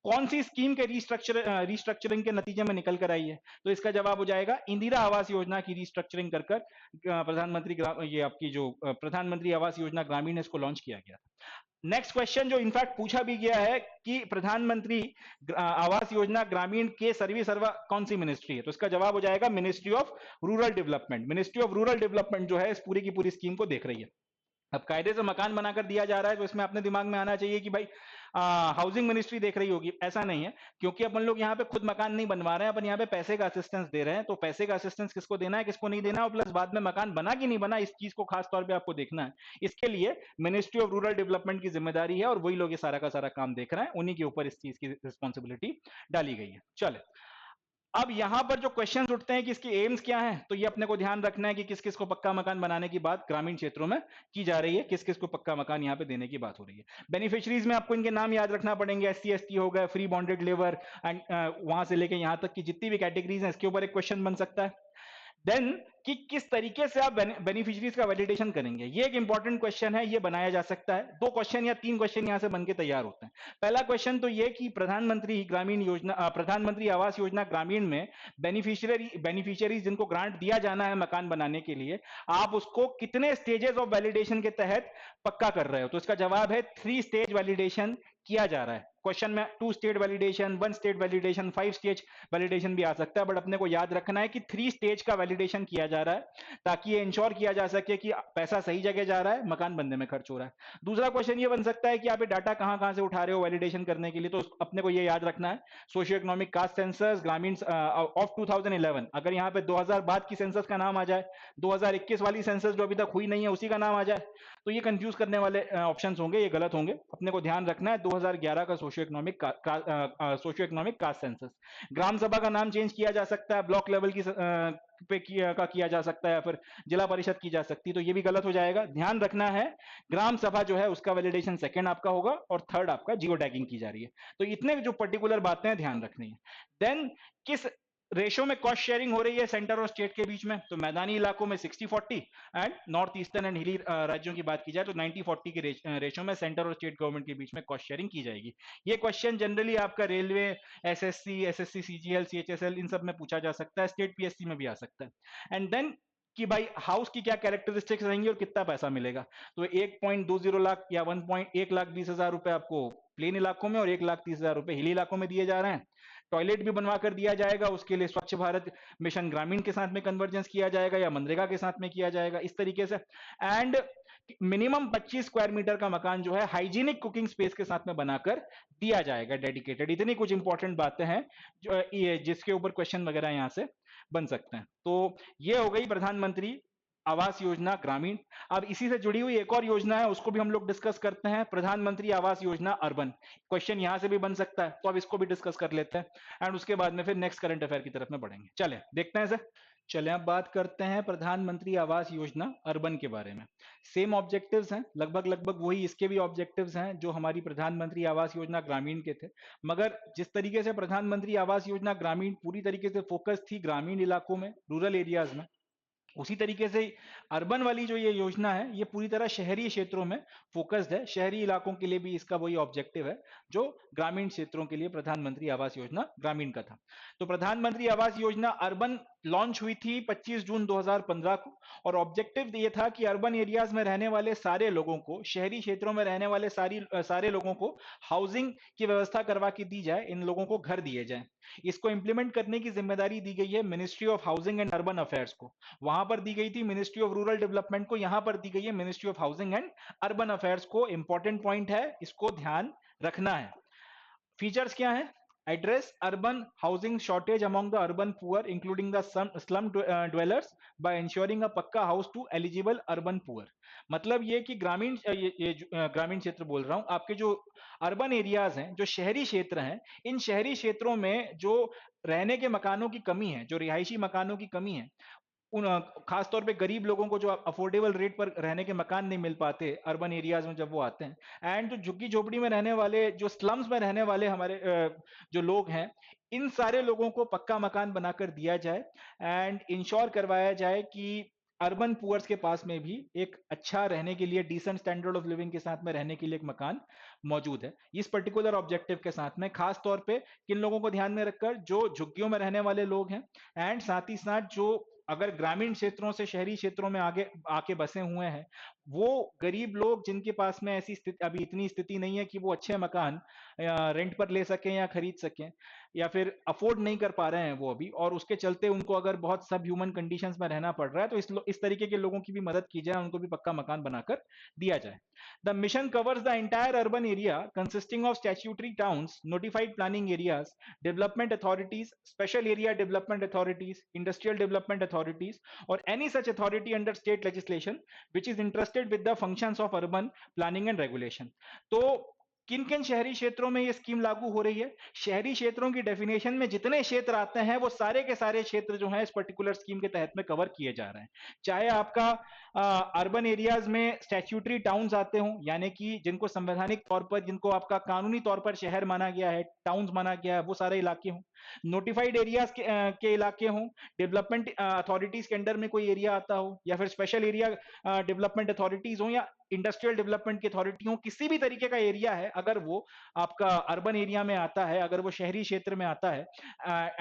कौन सी स्कीम के रिस्ट्रक्चरिंग के नतीजे में निकल कर आई है? तो इसका जवाब हो जाएगा इंदिरा आवास योजना की रिस्ट्रक्चरिंग कर ये आपकी जो प्रधानमंत्री आवास योजना ग्रामीण है इसको लॉन्च किया गया। नेक्स्ट क्वेश्चन जो इनफैक्ट पूछा भी गया है कि प्रधानमंत्री आवास योजना ग्रामीण के सर्वा कौन सी मिनिस्ट्री है? तो इसका जवाब हो जाएगा ministry of rural development. Ministry of rural development जो है इस पूरी की पूरी स्कीम को देख रही है। अब कायदे से मकान बनाकर दिया जा रहा है तो इसमें अपने दिमाग में आना चाहिए कि भाई हाउसिंग मिनिस्ट्री देख रही होगी, ऐसा नहीं है, क्योंकि अपन लोग यहाँ पे खुद मकान नहीं बनवा रहे हैं, अपन यहाँ पे पैसे का असिस्टेंस दे रहे हैं। तो पैसे का असिस्टेंस किसको देना है किसको नहीं देना, और प्लस बाद में मकान बना कि नहीं बना इस चीज को खास तौर पे आपको देखना है। इसके लिए मिनिस्ट्री ऑफ रूरल डेवलपमेंट की जिम्मेदारी है और वही लोग ये सारा का सारा काम देख रहे हैं, उन्हीं के ऊपर इस चीज की रिस्पॉन्सिबिलिटी डाली गई है। चले, अब यहां पर जो क्वेश्चंस उठते हैं कि इसकी एम्स क्या है, तो ये अपने को ध्यान रखना है कि किस किस को पक्का मकान बनाने की बात ग्रामीण क्षेत्रों में की जा रही है, किस किस को पक्का मकान यहां पे देने की बात हो रही है। बेनिफिशियरीज में आपको इनके नाम याद रखना पड़ेंगे, एससी एसटी हो गए, फ्री बॉन्डेड लेबर एंड वहां से लेके यहां तक की जितनी भी कैटेगरीज हैं इसके ऊपर एक क्वेश्चन बन सकता है। देन कि किस तरीके से आप बेनिफिशियरीज का वैलिडेशन करेंगे, ये एक इंपॉर्टेंट क्वेश्चन है, ये बनाया जा सकता है। 2 क्वेश्चन या 3 क्वेश्चन यहां से बन के तैयार होते हैं। पहला क्वेश्चन तो ये कि प्रधानमंत्री ग्रामीण योजना प्रधानमंत्री आवास योजना ग्रामीण में बेनिफिशियरीज जिनको ग्रांट दिया जाना है मकान बनाने के लिए, आप उसको कितने स्टेजेस ऑफ वैलिडेशन के तहत पक्का कर रहे हो? तो इसका जवाब है 3 स्टेज वैलिडेशन किया जा रहा है। क्वेश्चन में 2 stage validation, 1 stage validation, 5 stage validation भी आ सकता है, बट अपने को याद रखना है कि 3 स्टेज का वैलिडेशन किया जा रहा है, ताकि ये इंश्योर किया जा सके कि पैसा सही जगह जा रहा है, मकान बनने में खर्च हो रहा है। दूसरा क्वेश्चन ये बन सकता है कि आप ये डाटा कहां कहां से उठा रहे हो वैलिडेशन करने के लिए, तो अपने को ये याद रखना है सोशियो इकोनॉमिक कास्ट सेंसस ग्रामीण ऑफ 2011, अगर यहाँ पे 2000 बाद की सेंसस का नाम आ जाए, 2021 वाली सेंसस जो अभी तक हुई नहीं है उसी का नाम आ जाए, तो ये कंफ्यूज करने वाले ऑप्शंस होंगे, ये गलत होंगे। अपने को ध्यान रखना है 2011 का सोशियो इकोनॉमिक कास्ट सेंसस। ग्राम सभा का नाम चेंज किया जा सकता है, ब्लॉक लेवल की किया जा सकता है, या फिर जिला परिषद की जा सकती है, तो ये भी गलत हो जाएगा। ध्यान रखना है ग्राम सभा जो है उसका वैलिडेशन सेकंड आपका होगा, और थर्ड आपका जियो टैगिंग की जा रही है। तो इतने जो पर्टिकुलर बातें हैं ध्यान रखनी है। देन किस रेशो में कॉस्ट शेयरिंग हो रही है सेंटर और स्टेट के बीच में? तो मैदानी इलाकों में 60-40 एंड नॉर्थ ईस्टर्न एंड हिली राज्यों की बात की जाए तो 90-40 के रेशो में सेंटर और स्टेट गवर्नमेंट के बीच में कॉस्ट शेयरिंग की जाएगी। ये क्वेश्चन जनरली आपका रेलवे, एसएससी, सीजीएल, सीएचएसएल इन सब में पूछा जा सकता है, स्टेट पीएससी में भी आ सकता है। एंड देन कि भाई हाउस की क्या कैरेक्टरिस्टिक्स रहेंगी और कितना पैसा मिलेगा? तो 1.20 लाख या 1,20,000 रुपए आपको प्लेन इलाकों में और 1,30,000 रुपए हिली इलाकों में दिए जा रहे हैं। टॉयलेट भी बनवा कर दिया जाएगा, उसके लिए स्वच्छ भारत मिशन ग्रामीण के साथ में कन्वर्जेंस किया जाएगा या मनरेगा के साथ में किया जाएगा, इस तरीके से। एंड मिनिमम 25 स्क्वायर मीटर का मकान जो है हाइजीनिक कुकिंग स्पेस के साथ में बनाकर दिया जाएगा, डेडिकेटेड। इतनी कुछ इंपॉर्टेंट बातें हैं जो जिसके ऊपर क्वेश्चन वगैरह यहां से बन सकते हैं। तो ये हो गई प्रधानमंत्री आवास योजना ग्रामीण। अब इसी से जुड़ी हुई एक और योजना है, उसको भी हम लोग डिस्कस करते हैं, प्रधानमंत्री आवास योजना अर्बन। क्वेश्चन यहां से भी बन सकता है, तो अब इसको भी डिस्कस कर लेते हैं एंड उसके बाद में फिर नेक्स्ट करंट अफेयर की तरफ में बढ़ेंगे। चले देखते हैं सर। चले अब बात करते हैं प्रधानमंत्री आवास योजना अर्बन के बारे में। सेम ऑब्जेक्टिव्स हैं, लगभग लगभग वही इसके भी ऑब्जेक्टिव्स हैं जो हमारी प्रधानमंत्री आवास योजना ग्रामीण के थे, मगर जिस तरीके से प्रधानमंत्री आवास योजना ग्रामीण पूरी तरीके से फोकस थी ग्रामीण इलाकों में, रूरल एरियाज में, उसी तरीके से अर्बन वाली जो ये योजना है ये पूरी तरह शहरी क्षेत्रों में फोकस्ड है। शहरी इलाकों के लिए भी इसका वही ऑब्जेक्टिव है जो ग्रामीण क्षेत्रों के लिए प्रधानमंत्री आवास योजना ग्रामीण का था। तो प्रधानमंत्री आवास योजना अर्बन लॉन्च हुई थी 25 जून 2015 को, और ऑब्जेक्टिव ये था कि अर्बन एरियाज में रहने वाले सारे लोगों को, शहरी क्षेत्रों में रहने वाले सारे लोगों को हाउसिंग की व्यवस्था करवा के दी जाए, इन लोगों को घर दिए जाए। इसको इंप्लीमेंट करने की जिम्मेदारी दी गई है ministry of housing and urban affairs को। वहां पर दी गई थी मिनिस्ट्री ऑफ रूरल डेवलपमेंट को, यहां पर दी गई है ministry of housing and urban affairs को। इंपॉर्टेंट पॉइंट है, इसको ध्यान रखना है। फीचर्स क्या है? Address urban housing shortage among the urban poor including the slum dwellers by ensuring a pucca house to eligible urban poor. मतलब ये कि ग्रामीण ग्रामीण क्षेत्र बोल रहा हूं, आपके जो अर्बन एरियाज हैं, जो शहरी क्षेत्र हैं, इन शहरी क्षेत्रों में जो रहने के मकानों की कमी है, जो रिहायशी मकानों की कमी है, उन खास तौर पे गरीब लोगों को जो अफोर्डेबल रेट पर रहने के मकान नहीं मिल पाते अर्बन एरियाज में जब वो आते हैं, एंड जो झुग्गी झोपड़ी में रहने वाले, जो स्लम्स में रहने वाले हमारे जो लोग हैं, इन सारे लोगों को पक्का मकान बनाकर दिया जाए एंड इंश्योर करवाया जाए कि अर्बन पुअर्स के पास में भी एक अच्छा रहने के लिए, डिसेंट स्टैंडर्ड ऑफ लिविंग के साथ में रहने के लिए एक मकान मौजूद है। इस पर्टिकुलर ऑब्जेक्टिव के साथ में खास तौर पे किन लोगों को ध्यान में रखकर? जो झुग्गियों में रहने वाले लोग हैं, एंड साथ ही साथ जो अगर ग्रामीण क्षेत्रों से शहरी क्षेत्रों में आगे आके बसे हुए हैं, वो गरीब लोग जिनके पास में ऐसी स्थिति, अभी इतनी स्थिति नहीं है कि वो अच्छे मकान रेंट पर ले सकें या खरीद सकें, या फिर अफोर्ड नहीं कर पा रहे हैं वो अभी, और उसके चलते उनको अगर बहुत सब ह्यूमन कंडीशंस में रहना पड़ रहा है, तो इस तरीके के लोगों की भी मदद की जाए, उनको भी पक्का मकान बनाकर दिया जाए। The mission covers the entire urban area consisting of statutory towns, notified planning areas, development authorities, special area development authorities, industrial development authorities, और any such authority under state legislation which is interested with the functions of urban planning and regulation. तो किन किन शहरी क्षेत्रों में ये स्कीम लागू हो रही है? शहरी क्षेत्रों की डेफिनेशन में जितने क्षेत्र आते हैं वो सारे के सारे क्षेत्र जो हैं इस पर्टिकुलर स्कीम के तहत में कवर किए जा रहे हैं। चाहे आपका अर्बन एरियाज में स्टैट्यूटरी टाउन्स आते हों, यानी कि जिनको संवैधानिक तौर पर, जिनको आपका कानूनी तौर पर शहर माना गया है, टाउन्स माना गया है, वो सारे इलाके हों। नोटिफाइड एरियाज के इलाके हों, डेवलपमेंट अथॉरिटीज के अंडर में कोई एरिया आता हो, या फिर स्पेशल एरिया डेवलपमेंट अथॉरिटीज हो, या इंडस्ट्रियल डेवलपमेंट की अथॉरिटी हो, किसी भी तरीके का एरिया है, अगर वो आपका अर्बन एरिया में आता है, अगर वो शहरी क्षेत्र में आता है,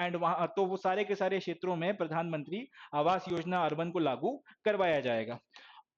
एंड वहां तो वो सारे के सारे क्षेत्रों में प्रधानमंत्री आवास योजना अर्बन को लागू करवाया जाएगा।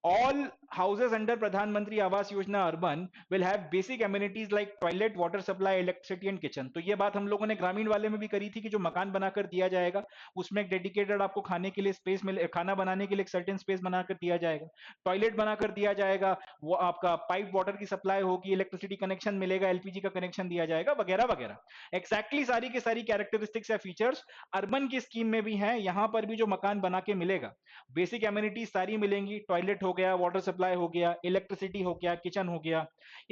All houses under Pradhan Mantri Awas Yojana Urban will have basic amenities like toilet, water supply, electricity and kitchen. तो ये बात हम लोगों ने ग्रामीण वाले में भी करी थी कि जो मकान बनाकर दिया जाएगा उसमें एक डेडिकेटेड आपको खाने के लिए स्पेस मिले, खाना बनाने के लिए एक सर्टेन स्पेस बनाकर दिया जाएगा, टॉयलेट बनाकर दिया जाएगा, वो आपका पाइप वाटर की सप्लाई होगी, इलेक्ट्रिसिटी कनेक्शन मिलेगा, एलपीजी का कनेक्शन दिया जाएगा, वगैरह वगैरह। एक्जैक्टली सारी की सारी कैरेक्टरिस्टिक्स या फीचर्स अर्बन की स्कीम में भी हैं। यहां पर भी जो मकान बना के मिलेगा, बेसिक एमिनिटीज सारी मिलेंगी, टॉयलेट हो गया, वाटर सप्लाई हो गया, इलेक्ट्रिसिटी हो गया, किचन हो गया,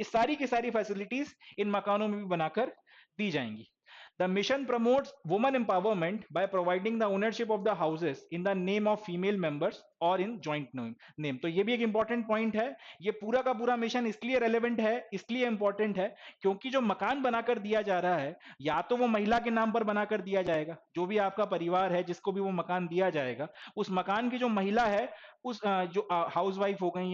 ये सारी की सारी फैसिलिटीज इन मकानों में भी बनाकर दी जाएंगी। The mission promotes women empowerment by providing the ownership of the houses in the name of female members और इन ज्वाइंट नेम। तो ये भी एक इंपॉर्टेंट पॉइंट है। ये पूरा का पूरा मिशन इसलिए रेलेवेंट है, इसलिए इंपॉर्टेंट है, क्योंकि जो मकान बनाकर दिया जा रहा है, या तो वो महिला के नाम पर बनाकर दिया जाएगा, जो भी आपका परिवार है जिसको भी वो मकान दिया जाएगा, उस मकान की जो महिला है, उस जो हाउस वाइफ हो गई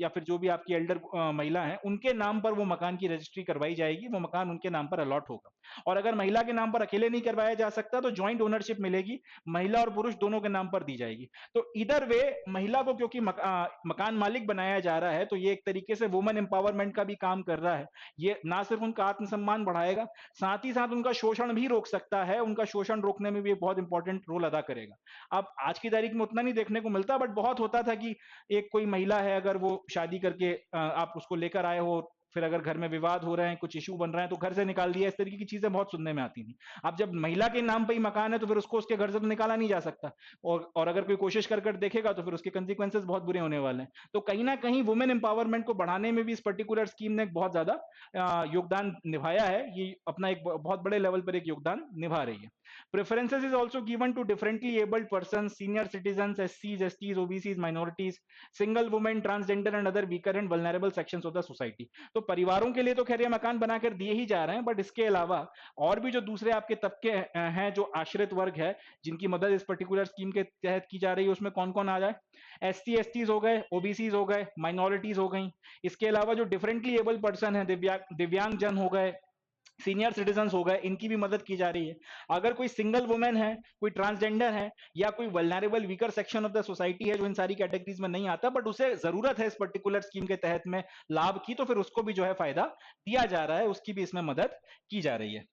या फिर जो भी आपकी एल्डर महिला है, उनके नाम पर वो मकान की रजिस्ट्री करवाई जाएगी, वो मकान उनके नाम पर अलॉट होगा। और अगर महिला के नाम पर अकेले नहीं करवाया जा सकता तो ज्वाइंट ओनरशिप मिलेगी, महिला और पुरुष दोनों के नाम पर दी जाएगी। तो इधर वे महिला को क्योंकि मकान मालिक बनाया जा रहा है, तो ये एक तरीके से वुमेन एम्पावरमेंट का भी काम कर रहा है। ये ना सिर्फ उनका आत्मसम्मान बढ़ाएगा, साथ ही साथ उनका शोषण भी रोक सकता है, उनका शोषण रोकने में भी बहुत इंपॉर्टेंट रोल अदा करेगा। अब आज की तारीख में उतना नहीं देखने को मिलता, बट बहुत होता था कि एक कोई महिला है, अगर वो शादी करके आप उसको लेकर आए हो, फिर अगर घर में विवाद हो रहे हैं, कुछ इशू बन रहे हैं, तो घर से निकाल दिया, इस तरीके की चीजें बहुत सुनने में आती थी। अब जब महिला के नाम पे ही मकान है तो फिर उसको उसके घर से तो निकाला नहीं जा सकता, और अगर कोई कोशिश कर कर देखेगा तो फिर उसके कंसिक्वेंसेस बहुत बुरे होने वाले हैं। तो कहीं ना कहीं वुमेन एम्पावरमेंट को बढ़ाने में भी इस पर्टिकुलर स्कीम ने बहुत ज्यादा योगदान निभाया है। ये अपना एक बहुत बड़े लेवल पर एक योगदान निभा रही है। Preferences is also given to differently abled persons, senior citizens, SCs, STs, OBCs, minorities, single women, transgender and other weaker and vulnerable sections of the society. तो परिवारों के लिए तो खैर ये मकान बनाकर दिए ही जा रहे हैं, बट इसके अलावा और भी जो दूसरे आपके तबके हैं, जो आश्रित वर्ग है, जिनकी मदद इस पर्टिकुलर स्कीम के तहत की जा रही है, उसमें कौन कौन आ जाए? SC, STs हो गए, OBCs हो गए, माइनॉरिटीज हो गई। इसके अलावा जो डिफरेंटली एबल पर्सन है, दिव्यांग जन हो गए, सीनियर सिटीजन हो गए, इनकी भी मदद की जा रही है। अगर कोई सिंगल वुमेन है, कोई ट्रांसजेंडर है, या कोई vulnerable weaker section of the society है जो इन सारी कैटेगरीज में नहीं आता, बट उसे जरूरत है इस पर्टिकुलर स्कीम के तहत में लाभ की, तो फिर उसको भी जो है फायदा दिया जा रहा है, उसकी भी इसमें मदद की जा रही है।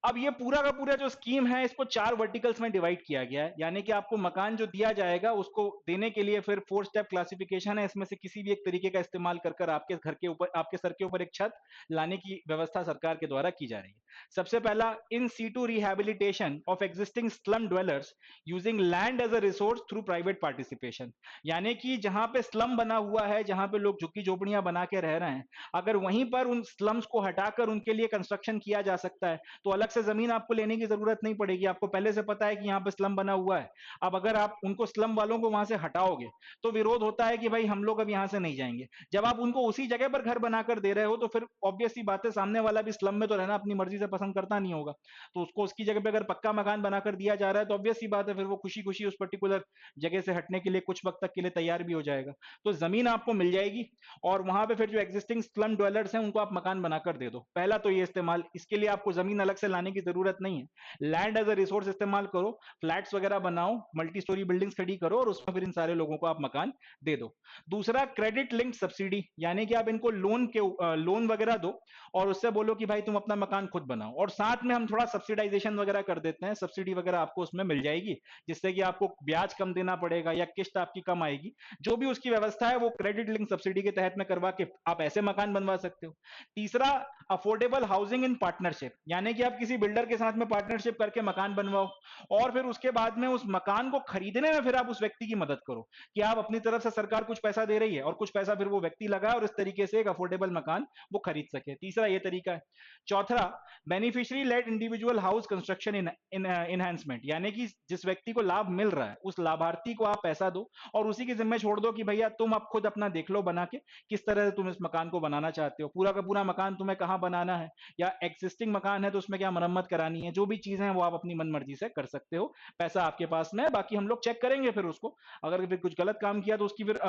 अब ये पूरा का पूरा जो स्कीम है, इसको 4 वर्टिकल्स में डिवाइड किया गया है, यानी कि आपको मकान जो दिया जाएगा उसको देने के लिए फिर 4 स्टेप क्लासिफिकेशन है। इसमें से किसी भी एक तरीके का इस्तेमाल कर कर आपके घर के ऊपर, आपके सर के ऊपर एक छत लाने की व्यवस्था सरकार के द्वारा की जा रही है। सबसे पहला, in situ rehabilitation of existing slum dwellers using land as a resource through private participation. यानी कि जहां पे स्लम बना हुआ है, जहां पे लोग झुग्गी झोपड़ियां बना के रह रहे हैं, अगर वहीं पर उन स्लम्स को हटाकर उनके लिए कंस्ट्रक्शन किया जा सकता है, तो अलग से जमीन आपको लेने की जरूरत नहीं पड़ेगी। आपको पहले से पता है कि यहाँ पे स्लम बना हुआ है। अब अगर आप उनको, स्लम वालों को वहां से हटाओगे, तो विरोध होता है कि भाई हम लोग अब यहाँ से नहीं जाएंगे। जब आप उनको उसी जगह पर घर बनाकर दे रहे हो, तो फिर ऑब्वियस सी बात है, सामने वाला भी स्लम में तो रहना अपनी मर्जी से पसंद करता नहीं होगा। तो उसको उसकी जगह पे अगर पक्का मकान बनाकर दिया जा रहा है, तो ऑब्वियस सी बात है, फिर वो खुशी खुशी उस पर्टिकुलर जगह से हटने के लिए कुछ वक्त तक के लिए तैयार भी हो जाएगा। तो जमीन आपको मिल जाएगी, और वहां पे फिर जो एग्जिस्टिंग स्लम ड्वेलर्स हैं उनको आप मकान बनाकर दे दो। पहला तो ये इस्तेमाल, इसके लिए आपको जमीन अलग से लाने की जरूरत नहीं है। लैंड एज अ रिसोर्स इस्तेमाल करो, फ्लैट्स वगैरह बनाओ, मल्टी स्टोरी बिल्डिंग्स खड़ी करो, और उसमें फिर इन सारे लोगों को आप मकान दे दो। दूसरा, क्रेडिट लिंक्ड सब्सिडी, यानी कि आप इनको लोन वगैरह दो, और उससे बोलो कि भाई तुम अपना मकान खुद बनाओ, और साथ में हम थोड़ा सब्सिडाइजेशन वगैरह कर देते हैं, सब्सिडी वगैरह आपको उसमें मिल जाएगी, जिससे कि आपको ब्याज कम देना पड़ेगा या किस्त आपकी कम आएगी। जो भी उसकी व्यवस्था है वो क्रेडिट लिंक सब्सिडी के तहत में करवा के आप ऐसे मकान बनवा सकते हो। तीसरा, अफोर्डेबल हाउसिंग इन पार्टनरशिप, यानी कि आप किसी किसी बिल्डर के साथ में पार्टनरशिप करके मकान बनवाओ, और फिर उसके बाद में उस मकान को खरीदने में फिर आप उस व्यक्ति की मदद करो कि आप अपनी तरफ से, सरकार कुछ पैसा दे रही है और कुछ पैसा फिर वो व्यक्ति लगाए और इस तरीके से एक अफोर्डेबल मकान वो खरीद सके। तीसरा ये तरीका है। चौथा, beneficiary led individual house construction enhancement, यानी कि जिस व्यक्ति को लाभ मिल रहा है उस लाभार्थी को आप पैसा दो और उसी की जिम्मे छोड़ दो कि भैया तुम अब खुद अपना देख लो बना के किस तरह से तुम इस मकान को बनाना चाहते हो, पूरा का पूरा मकान तुम्हें कहाँ बनाना है, या एक्सिस्टिंग मकान है तो उसमें क्या मरम्मत करानी है, जो भी चीजें हैं वो आप अपनी मन मर्जी से कर सकते हो। पैसा आपके पास में है, बाकी हम लोग चेक करेंगे फिर उसको, अगर फिर कुछ गलत काम किया तो उसकी फिर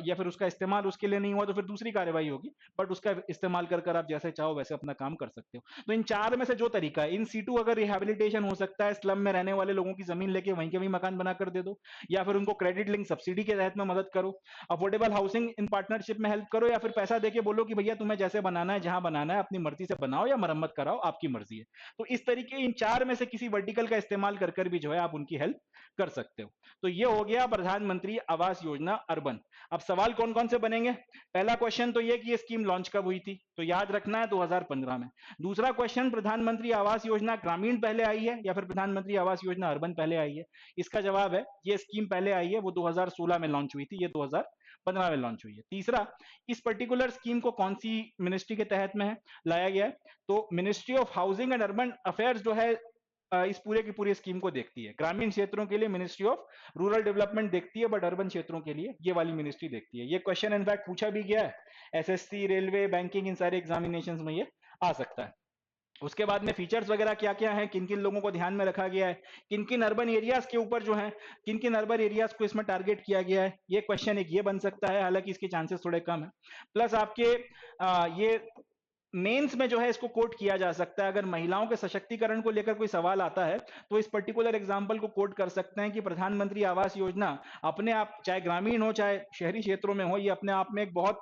या फिर उसका इस्तेमाल उसके लिए नहीं हुआ तो फिर दूसरी कार्रवाई होगी, बट उसका इस्तेमाल कर आप जैसे चाहो वैसे अपना काम कर सकते हो। तो इन चार में से जो तरीका है, इन सीटू अगर रिहेबिलिटेशन हो सकता है, स्लम में रहने वाले लोगों की जमीन लेके वहीं के वहीं मकान बनाकर दे दो, या फिर उनको क्रेडिट लिंक सब्सिडी के तहत में मदद करो, अफोर्डेबल हाउसिंग इन पार्टनरशिप में हेल्प करो, या फिर पैसा देके बोलो कि भैया तुम्हें जैसे बनाना है जहां बनाना है अपनी मर्जी से बनाओ या मरम्मत कराओ, आपकी मर्जी है। तो इस तरीके इन चार में से किसी वर्टिकल का इस्तेमाल कर भी जो है आप उनकी हेल्प कर सकते हो। तो ये हो गया प्रधानमंत्री आवास योजना अर्बन। अब सवाल कौन कौन से बनेंगे? पहला क्वेश्चन तो ये कि ये स्कीम लॉन्च कब हुई थी, तो याद रखना है 2015 में। दूसरा क्वेश्चन, प्रधानमंत्री आवास योजना ग्रामीण पहले आई है या फिर प्रधानमंत्री आवास योजना अर्बन पहले आई है? इसका जवाब है ये स्कीम पहले आई है, वो 2016 में लॉन्च हुई थी, ये 2015 में लॉन्च हुई है। तीसरा, इस पर्टिकुलर स्कीम को कौन सी मिनिस्ट्री के तहत में है लाया गया है? तो ministry of housing and urban affairs जो है इस पूरे की पूरी स्कीम को देखती है। ग्रामीण क्षेत्रों के लिए मिनिस्ट्री ऑफ रूरल डेवलपमेंट देखती है, बट अर्बन क्षेत्रों के लिए ये वाली मिनिस्ट्री देखती है। ये क्वेश्चन इनफैक्ट पूछा भी गया है, एसएससी, रेलवे, बैंकिंग, इन सारे एग्जामिनेशंस में ये आ सकता है। उसके बाद में फीचर्स वगैरह क्या क्या है, किन किन लोगों को ध्यान में रखा गया है, किन किन अर्बन एरियाज के ऊपर जो है, किन किन अर्बन एरियाज को इसमें टारगेट किया गया है, ये क्वेश्चन एक ये बन सकता है, हालांकि इसके चांसेस थोड़े कम है। प्लस आपके ये मेंस में जो है इसको कोट किया जा सकता है, अगर महिलाओं के सशक्तिकरण को लेकर कोई सवाल आता है तो इस पर्टिकुलर एग्जांपल को कोट कर सकते हैं कि प्रधानमंत्री आवास योजना अपने आप, चाहे ग्रामीण हो चाहे शहरी क्षेत्रों में हो, ये अपने आप में एक बहुत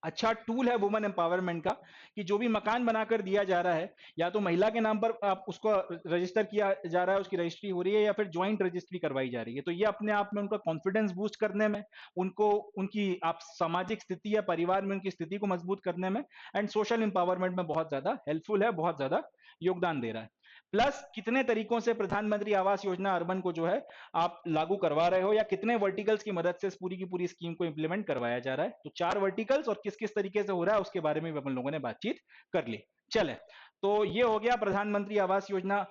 अच्छा टूल है वुमेन एम्पावरमेंट का, कि जो भी मकान बनाकर दिया जा रहा है या तो महिला के नाम पर आप उसको रजिस्टर किया जा रहा है, उसकी रजिस्ट्री हो रही है, या फिर ज्वाइंट रजिस्ट्री करवाई जा रही है, तो ये अपने आप में उनका कॉन्फिडेंस बूस्ट करने में, उनको उनकी आप सामाजिक स्थिति या परिवार में उनकी स्थिति को मजबूत करने में एंड सोशल एम्पावरमेंट में बहुत ज्यादा हेल्पफुल है, बहुत ज्यादा योगदान दे रहा है। प्लस कितने तरीकों से प्रधानमंत्री आवास योजना अर्बन को जो है आप लागू करवा रहे हो, या कितने वर्टिकल्स की मदद से इस पूरी की पूरी स्कीम को इंप्लीमेंट करवाया जा रहा है, तो 4 वर्टिकल्स और किस किस तरीके से हो रहा है उसके बारे में भी अपन लोगों ने बातचीत कर ली। चले, तो ये हो गया प्रधानमंत्री आवास योजना,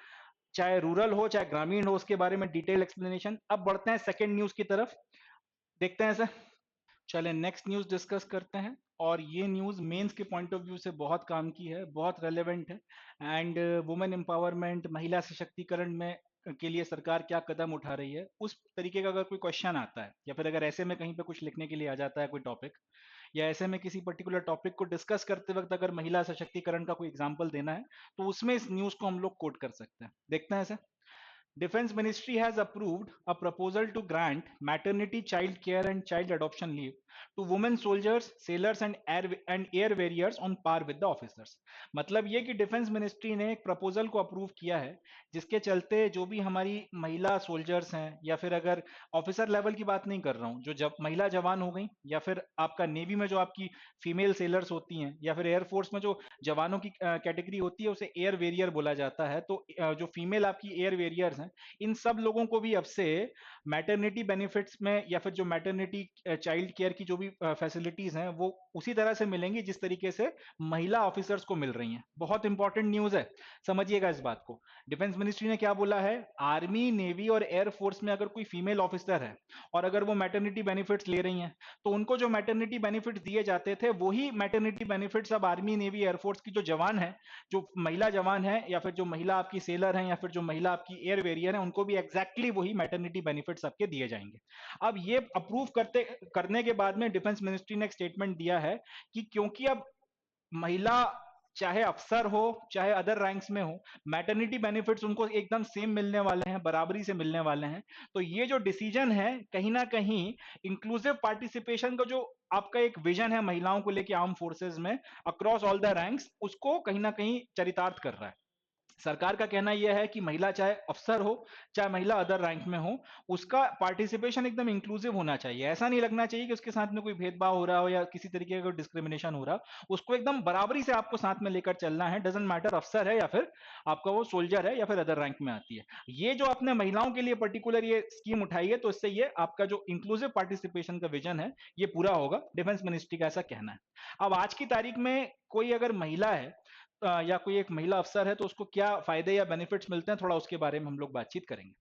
चाहे रूरल हो चाहे ग्रामीण हो, उसके बारे में डिटेल एक्सप्लेनेशन। अब बढ़ते हैं सेकेंड न्यूज की तरफ, देखते हैं सर। चलें नेक्स्ट न्यूज़ डिस्कस करते हैं, और ये न्यूज़ मेंस के पॉइंट ऑफ व्यू से बहुत काम की है, बहुत रेलेवेंट है। एंड वुमेन एम्पावरमेंट, महिला सशक्तिकरण में के लिए सरकार क्या कदम उठा रही है, उस तरीके का अगर कोई क्वेश्चन आता है, या फिर अगर ऐसे में कहीं पे कुछ लिखने के लिए आ जाता है कोई टॉपिक, या ऐसे में किसी पर्टिकुलर टॉपिक को डिस्कस करते वक्त अगर महिला सशक्तिकरण का कोई एग्जाम्पल देना है, तो उसमें इस न्यूज़ को हम लोग कोट कर सकते हैं। देखते हैं sir. Defense Ministry has approved a proposal to grant maternity, child care and child adoption leave to women soldiers, sailors and air warriors on par with the officers। मतलब ये कि डिफेंस मिनिस्ट्री ने एक प्रपोजल को अप्रूव किया है जिसके चलते जो भी हमारी महिला सोल्जर्स हैं, या फिर अगर ऑफिसर लेवल की बात नहीं कर रहा हूँ, जो जब महिला जवान हो गई, या फिर आपका नेवी में जो आपकी फीमेल सेलर्स होती हैं, या फिर एयरफोर्स में जो जवानों की कैटेगरी होती है उसे एयर वेरियर बोला जाता है, तो जो फीमेल आपकी एयर वेरियर्स हैं, इन सब लोगों को भी अब से मैटरनिटी बेनिफिट्स में, या फिर जो मैटरनिटी चाइल्ड केयर की जो भी फैसिलिटीज हैं वो उसी तरह से मिलेंगी जिस तरीके से महिला ऑफिसर्स को मिल रही हैं। बहुत इंपॉर्टेंट न्यूज है, समझिएगा इस बात को। डिफेंस मिनिस्ट्री ने क्या बोला है, आर्मी, नेवी और एयरफोर्स में अगर कोई फीमेल ऑफिसर है और अगर वो मैटरनिटी बेनिफिट्स ले रही हैं, तो उनको जो मैटरनिटी बेनिफिट्स दिए जाते थे वही मैटरनिटी बेनिफिट्स अब आर्मी, नेवी, एयरफोर्स की जो जवान है, जो महिला जवान है, या फिर जो महिला आपकी सेलर है, या फिर जो महिला आपकी एयर वेरियर है, उनको भी एग्जैक्टली वही मैटरनिटी बेनिफिट्स आपके दिए जाएंगे। अब ये अप्रूव करने के बाद में डिफेंस मिनिस्ट्री ने एक स्टेटमेंट दिया है कि क्योंकि अब महिला चाहे अफसर हो चाहे अदर रैंक्स में हो, मैटरनिटी बेनिफिट्स उनको एकदम सेम मिलने वाले हैं, बराबरी से मिलने वाले हैं। तो ये जो डिसीजन है कहीं ना कहीं इंक्लूसिव पार्टिसिपेशन का जो आपका एक विजन है महिलाओं को लेके आर्म फोर्सेस में अक्रॉस ऑल द रैंक्स, उसको कहीं ना कहीं चरितार्थ कर रहा है। सरकार का कहना यह है कि महिला चाहे अफसर हो, चाहे महिला अदर रैंक में हो, उसका पार्टिसिपेशन एकदम इंक्लूसिव होना चाहिए। ऐसा नहीं लगना चाहिए कि उसके साथ में कोई भेदभाव हो रहा हो या किसी तरीके का डिस्क्रिमिनेशन हो रहा हो। उसको एकदम बराबरी से आपको साथ में लेकर चलना है। डजंट मैटर अफसर है या फिर आपका वो सोल्जर है या फिर अदर रैंक में आती है। ये जो आपने महिलाओं के लिए पर्टिकुलर ये स्कीम उठाई है, तो इससे ये आपका जो इंक्लूसिव पार्टिसिपेशन का विजन है, ये पूरा होगा। डिफेंस मिनिस्ट्री का ऐसा कहना है। अब आज की तारीख में कोई अगर महिला है या कोई एक महिला अफसर है, तो उसको क्या फायदे या बेनिफिट्स मिलते हैं, थोड़ा उसके बारे में हम लोग बातचीत करेंगे।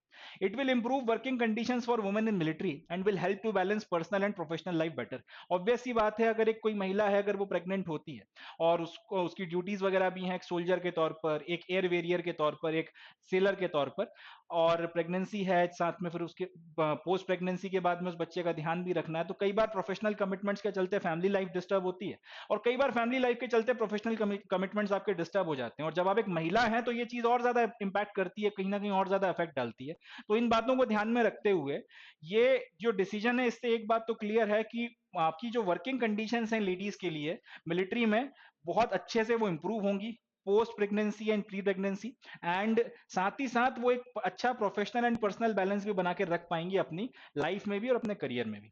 It will improve working conditions for women in military and will help to balance personal and professional life better. Obvious सी बात है, अगर एक कोई महिला है, अगर वो प्रेग्नेंट होती है और उसको उसकी ड्यूटीज वगैरह भी हैं, एक सोल्जर के तौर पर, एक एयर वेरियर के तौर पर, एक सेलर के तौर पर, और प्रेगनेंसी है साथ में, फिर उसके पोस्ट प्रेगनेंसी के बाद में उस बच्चे का ध्यान भी रखना है, तो कई बार प्रोफेशनल कमिटमेंट्स के चलते फैमिली लाइफ डिस्टर्ब होती है, और कई बार फैमिली लाइफ के चलते प्रोफेशनल कमिटमेंट्स आपके डिस्टर्ब हो जाते हैं। और जब आप एक महिला हैं, तो ये चीज और ज्यादा इंपैक्ट करती है, कहीं ना कहीं और ज्यादा इफेक्ट डालती है। तो इन बातों को ध्यान में रखते हुए ये जो डिसीजन है, इससे एक बात तो क्लियर है कि आपकी जो वर्किंग कंडीशंस हैं लेडीज के लिए मिलिट्री में, बहुत अच्छे से वो इंप्रूव होंगी post pregnancy and pre pregnancy. And साथ ही साथ वो एक अच्छा प्रोफेशनल एंड पर्सनल बैलेंस भी बना के रख पाएंगी अपनी लाइफ में भी और अपने करियर में भी।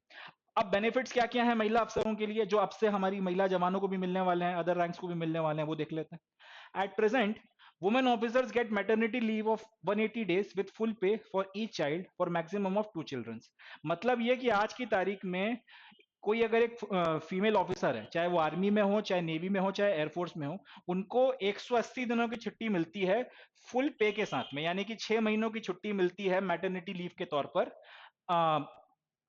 अब बेनिफिट्स क्या क्या है महिला अफसरों के लिए, जो अब से हमारी महिला जवानों को भी मिलने वाले हैं, अदर रैंक्स को भी मिलने वाले हैं, वो देख लेते हैं। At present, women officers get maternity leave of 180 days with full pay for each child for maximum of 2 children. मतलब ये कि आज की तारीख में कोई अगर एक फीमेल ऑफिसर है, चाहे वो आर्मी में हो, चाहे नेवी में हो, चाहे एयरफोर्स में हो, उनको 180 दिनों की छुट्टी मिलती है फुल पे के साथ में, यानी कि 6 महीनों की छुट्टी मिलती है मैटरनिटी लीव के तौर पर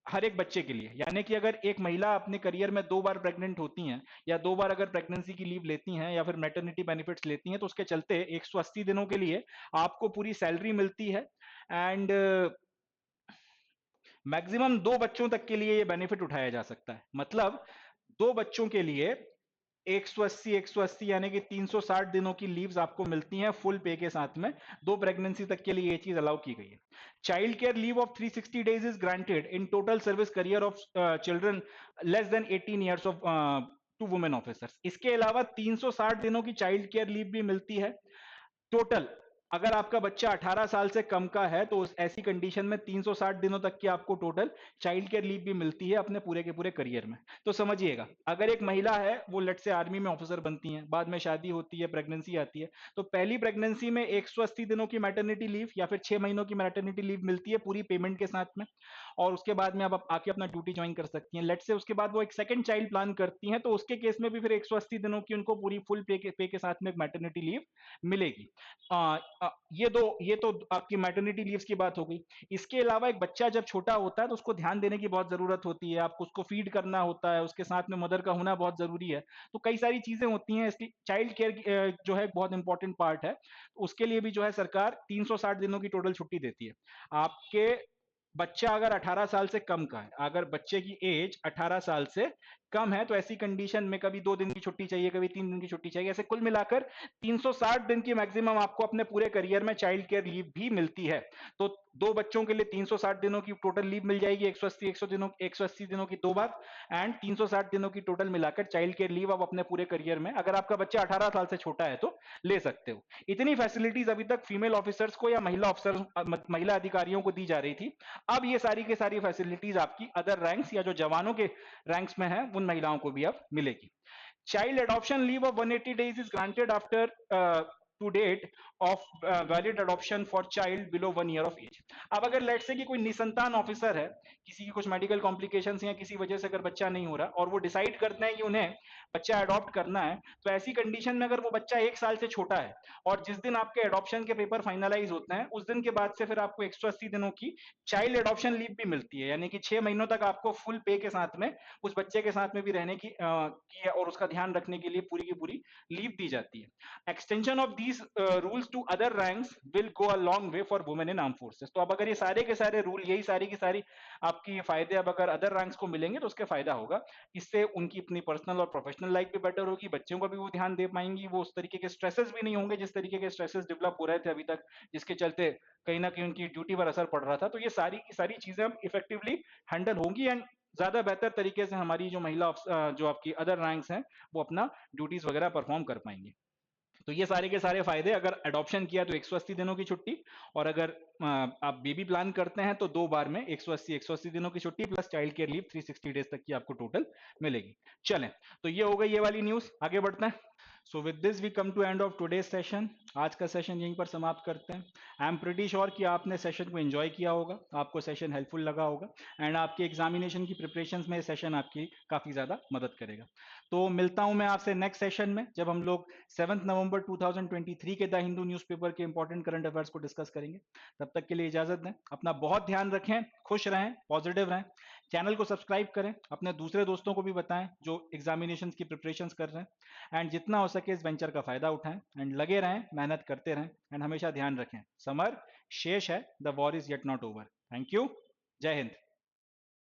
हर एक बच्चे के लिए। यानी कि अगर एक महिला अपने करियर में 2 बार प्रेग्नेंट होती हैं, या 2 बार अगर प्रेगनेंसी की लीव लेती हैं, या फिर मैटरनिटी बेनिफिट्स लेती हैं, तो उसके चलते 180 दिनों के लिए आपको पूरी सैलरी मिलती है। एंड मैक्सिमम 2 बच्चों तक के लिए ये बेनिफिट उठाया जा सकता है। मतलब 2 बच्चों के लिए 180 180 यानी कि 360 दिनों की लीव्स आपको मिलती हैं फुल पे के साथ में। 2 प्रेगनेंसी तक के लिए ये चीज अलाउ की गई है। Child care leave of 360 days is granted in total service career of children less than 18 years of two women officers. इसके अलावा 360 दिनों की चाइल्ड केयर लीव भी मिलती है टोटल। अगर आपका बच्चा 18 साल से कम का है, तो उस ऐसी कंडीशन में 360 दिनों तक की आपको टोटल चाइल्ड केयर लीव भी मिलती है अपने पूरे के पूरे करियर में। तो समझिएगा, अगर एक महिला है, वो लेट से आर्मी में ऑफिसर बनती है, बाद में शादी होती है, प्रेगनेंसी आती है, तो पहली प्रेगनेंसी में 180 दिनों की मैटरनिटी लीव या फिर 6 महीनों की मैटरनिटी लीव मिलती है पूरी पेमेंट के साथ में, और उसके बाद में आप आके अपना ड्यूटी ज्वाइन कर सकती हैं। लेट से उसके बाद वो एक सेकंड चाइल्ड प्लान करती हैं, तो उसके केस में भी फिर 180 दिनों की उनको पूरी फुल पे के साथ में मैटरनिटी लीव मिलेगी। ये तो आपकी मैटरनिटी लीव्स की बात हो गई। इसके अलावा एक बच्चा जब छोटा होता है, तो उसको ध्यान देने की बहुत जरूरत होती है, आपको उसको फीड करना होता है, उसके साथ में मदर का होना बहुत जरूरी है। तो कई सारी चीजें होती हैं, इसकी चाइल्ड केयर जो है बहुत इंपॉर्टेंट पार्ट है। उसके लिए भी जो है सरकार 360 दिनों की टोटल छुट्टी देती है। आपके बच्चा अगर 18 साल से कम का है, अगर बच्चे की एज 18 साल से कम है, तो ऐसी कंडीशन में कभी 2 दिन की छुट्टी चाहिए, कभी 3 दिन की छुट्टी चाहिए, ऐसे कुल मिलाकर 360 दिन की मैक्सिमम आपको अपने पूरे करियर में चाइल्ड केयर लीव भी मिलती है। तो 2 बच्चों के लिए 360 दिनों की टोटल लीव मिल जाएगी, 180 दिनों की 2 बार, एंड 360 दिनों की टोटल मिलाकर चाइल्ड केयर लीव आप अपने पूरे करियर में, अगर आपका बच्चा 18 साल से छोटा है, तो ले सकते हो। इतनी फैसिलिटीज अभी तक फीमेल ऑफिसर्स को या महिला ऑफिसर महिला अधिकारियों को दी जा रही थी। अब ये सारी की सारी फैसिलिटीज आपकी अदर रैंक्स या जो जवानों के रैंक्स में है, उन महिलाओं को भी अब मिलेगी। Child adoption leave of 180 days is granted after to date of valid adoption for child below 1 year of age. अब अगर लेट से कि कोई निसंतान ऑफिसर है, किसी की कुछ मेडिकल कॉम्प्लिकेशंस या किसी वजह से अगर बच्चा नहीं हो रहा, और वो डिसाइड करते हैं कि उन्हें बच्चा अडॉप्ट करना है, तो ऐसी कंडीशन में अगर वो बच्चा 1 साल से छोटा है, और जिस दिन आपके अडॉप्शन के पेपर फाइनलाइज होते हैं, उस दिन के बाद से फिर आपको 180 दिनों की चाइल्ड अडॉप्शन लीव भी मिलती है। यानी कि 6 महीनों तक आपको फुल पे के साथ में उस बच्चे के साथ में भी रहने की और उसका ध्यान रखने के लिए पूरी की पूरी लीव दी जाती है। Extension of these rules to other ranks will go a long way for women in arm forces. तो अब अगर ये सारे के सारे रूल, यही सारी की सारी आपकी फायदे अब अगर अदर रैंक्स को मिलेंगे, तो उसके फायदा होगा। इससे उनकी अपनी पर्सनल और प्रोफेशनल लाइफ भी बेटर होगी, बच्चों को भी वो ध्यान दे पाएंगी, वो उस तरीके के स्ट्रेसेस भी नहीं होंगे जिस तरीके के स्ट्रेसेस डेवलप हो रहे थे अभी तक, जिसके चलते कहीं ना कहीं उनकी ड्यूटी पर असर पड़ रहा था। तो ये सारी की सारी चीजें अब इफेक्टिवली हैंडल होंगी, एंड ज्यादा बेहतर तरीके से हमारी जो महिला जो आपकी अदर रैंक्स हैं, वो अपना ड्यूटीज वगैरह परफॉर्म कर पाएंगी। तो ये सारे के सारे फायदे, अगर अडॉप्शन किया तो 180 दिनों की छुट्टी, और अगर आप बेबी प्लान करते हैं तो 2 बार में 180 दिनों की छुट्टी plus child care leave 360 days तक की आपको टोटल मिलेगी। चलें, तो ये हो गई ये वाली न्यूज, आगे बढ़ते हैं। So with this we come to end of today's session. आज का सेशन यहीं पर समाप्त करते हैं। आई एम प्रिटी श्योर कि आपने सेशन को एंजॉय किया होगा, आपको सेशन हेल्पफुल लगा होगा, एंड आपके एग्जामिनेशन की प्रिपरेशन में सेशन आपकी काफी ज्यादा मदद करेगा। तो मिलता हूं मैं आपसे नेक्स्ट सेशन में, जब हम लोग 7 नवंबर 2023 के द हिंदू न्यूज़पेपर के इंपॉर्टेंट करंट अफेयर्स को डिस्कस करेंगे। तब तक के लिए इजाजत दें, अपना बहुत ध्यान रखें, खुश रहें, पॉजिटिव रहें। चैनल को सब्सक्राइब करें, अपने दूसरे दोस्तों को भी बताएं जो एग्जामिनेशन की प्रिपरेशन कर रहे हैं, एंड जितना हो सके इस वेंचर का फायदा उठाएं, एंड लगे रहें, मेहनत करते रहें, एंड हमेशा ध्यान रखें समर शेष है, the war is yet not over. Thank you, जय हिंद।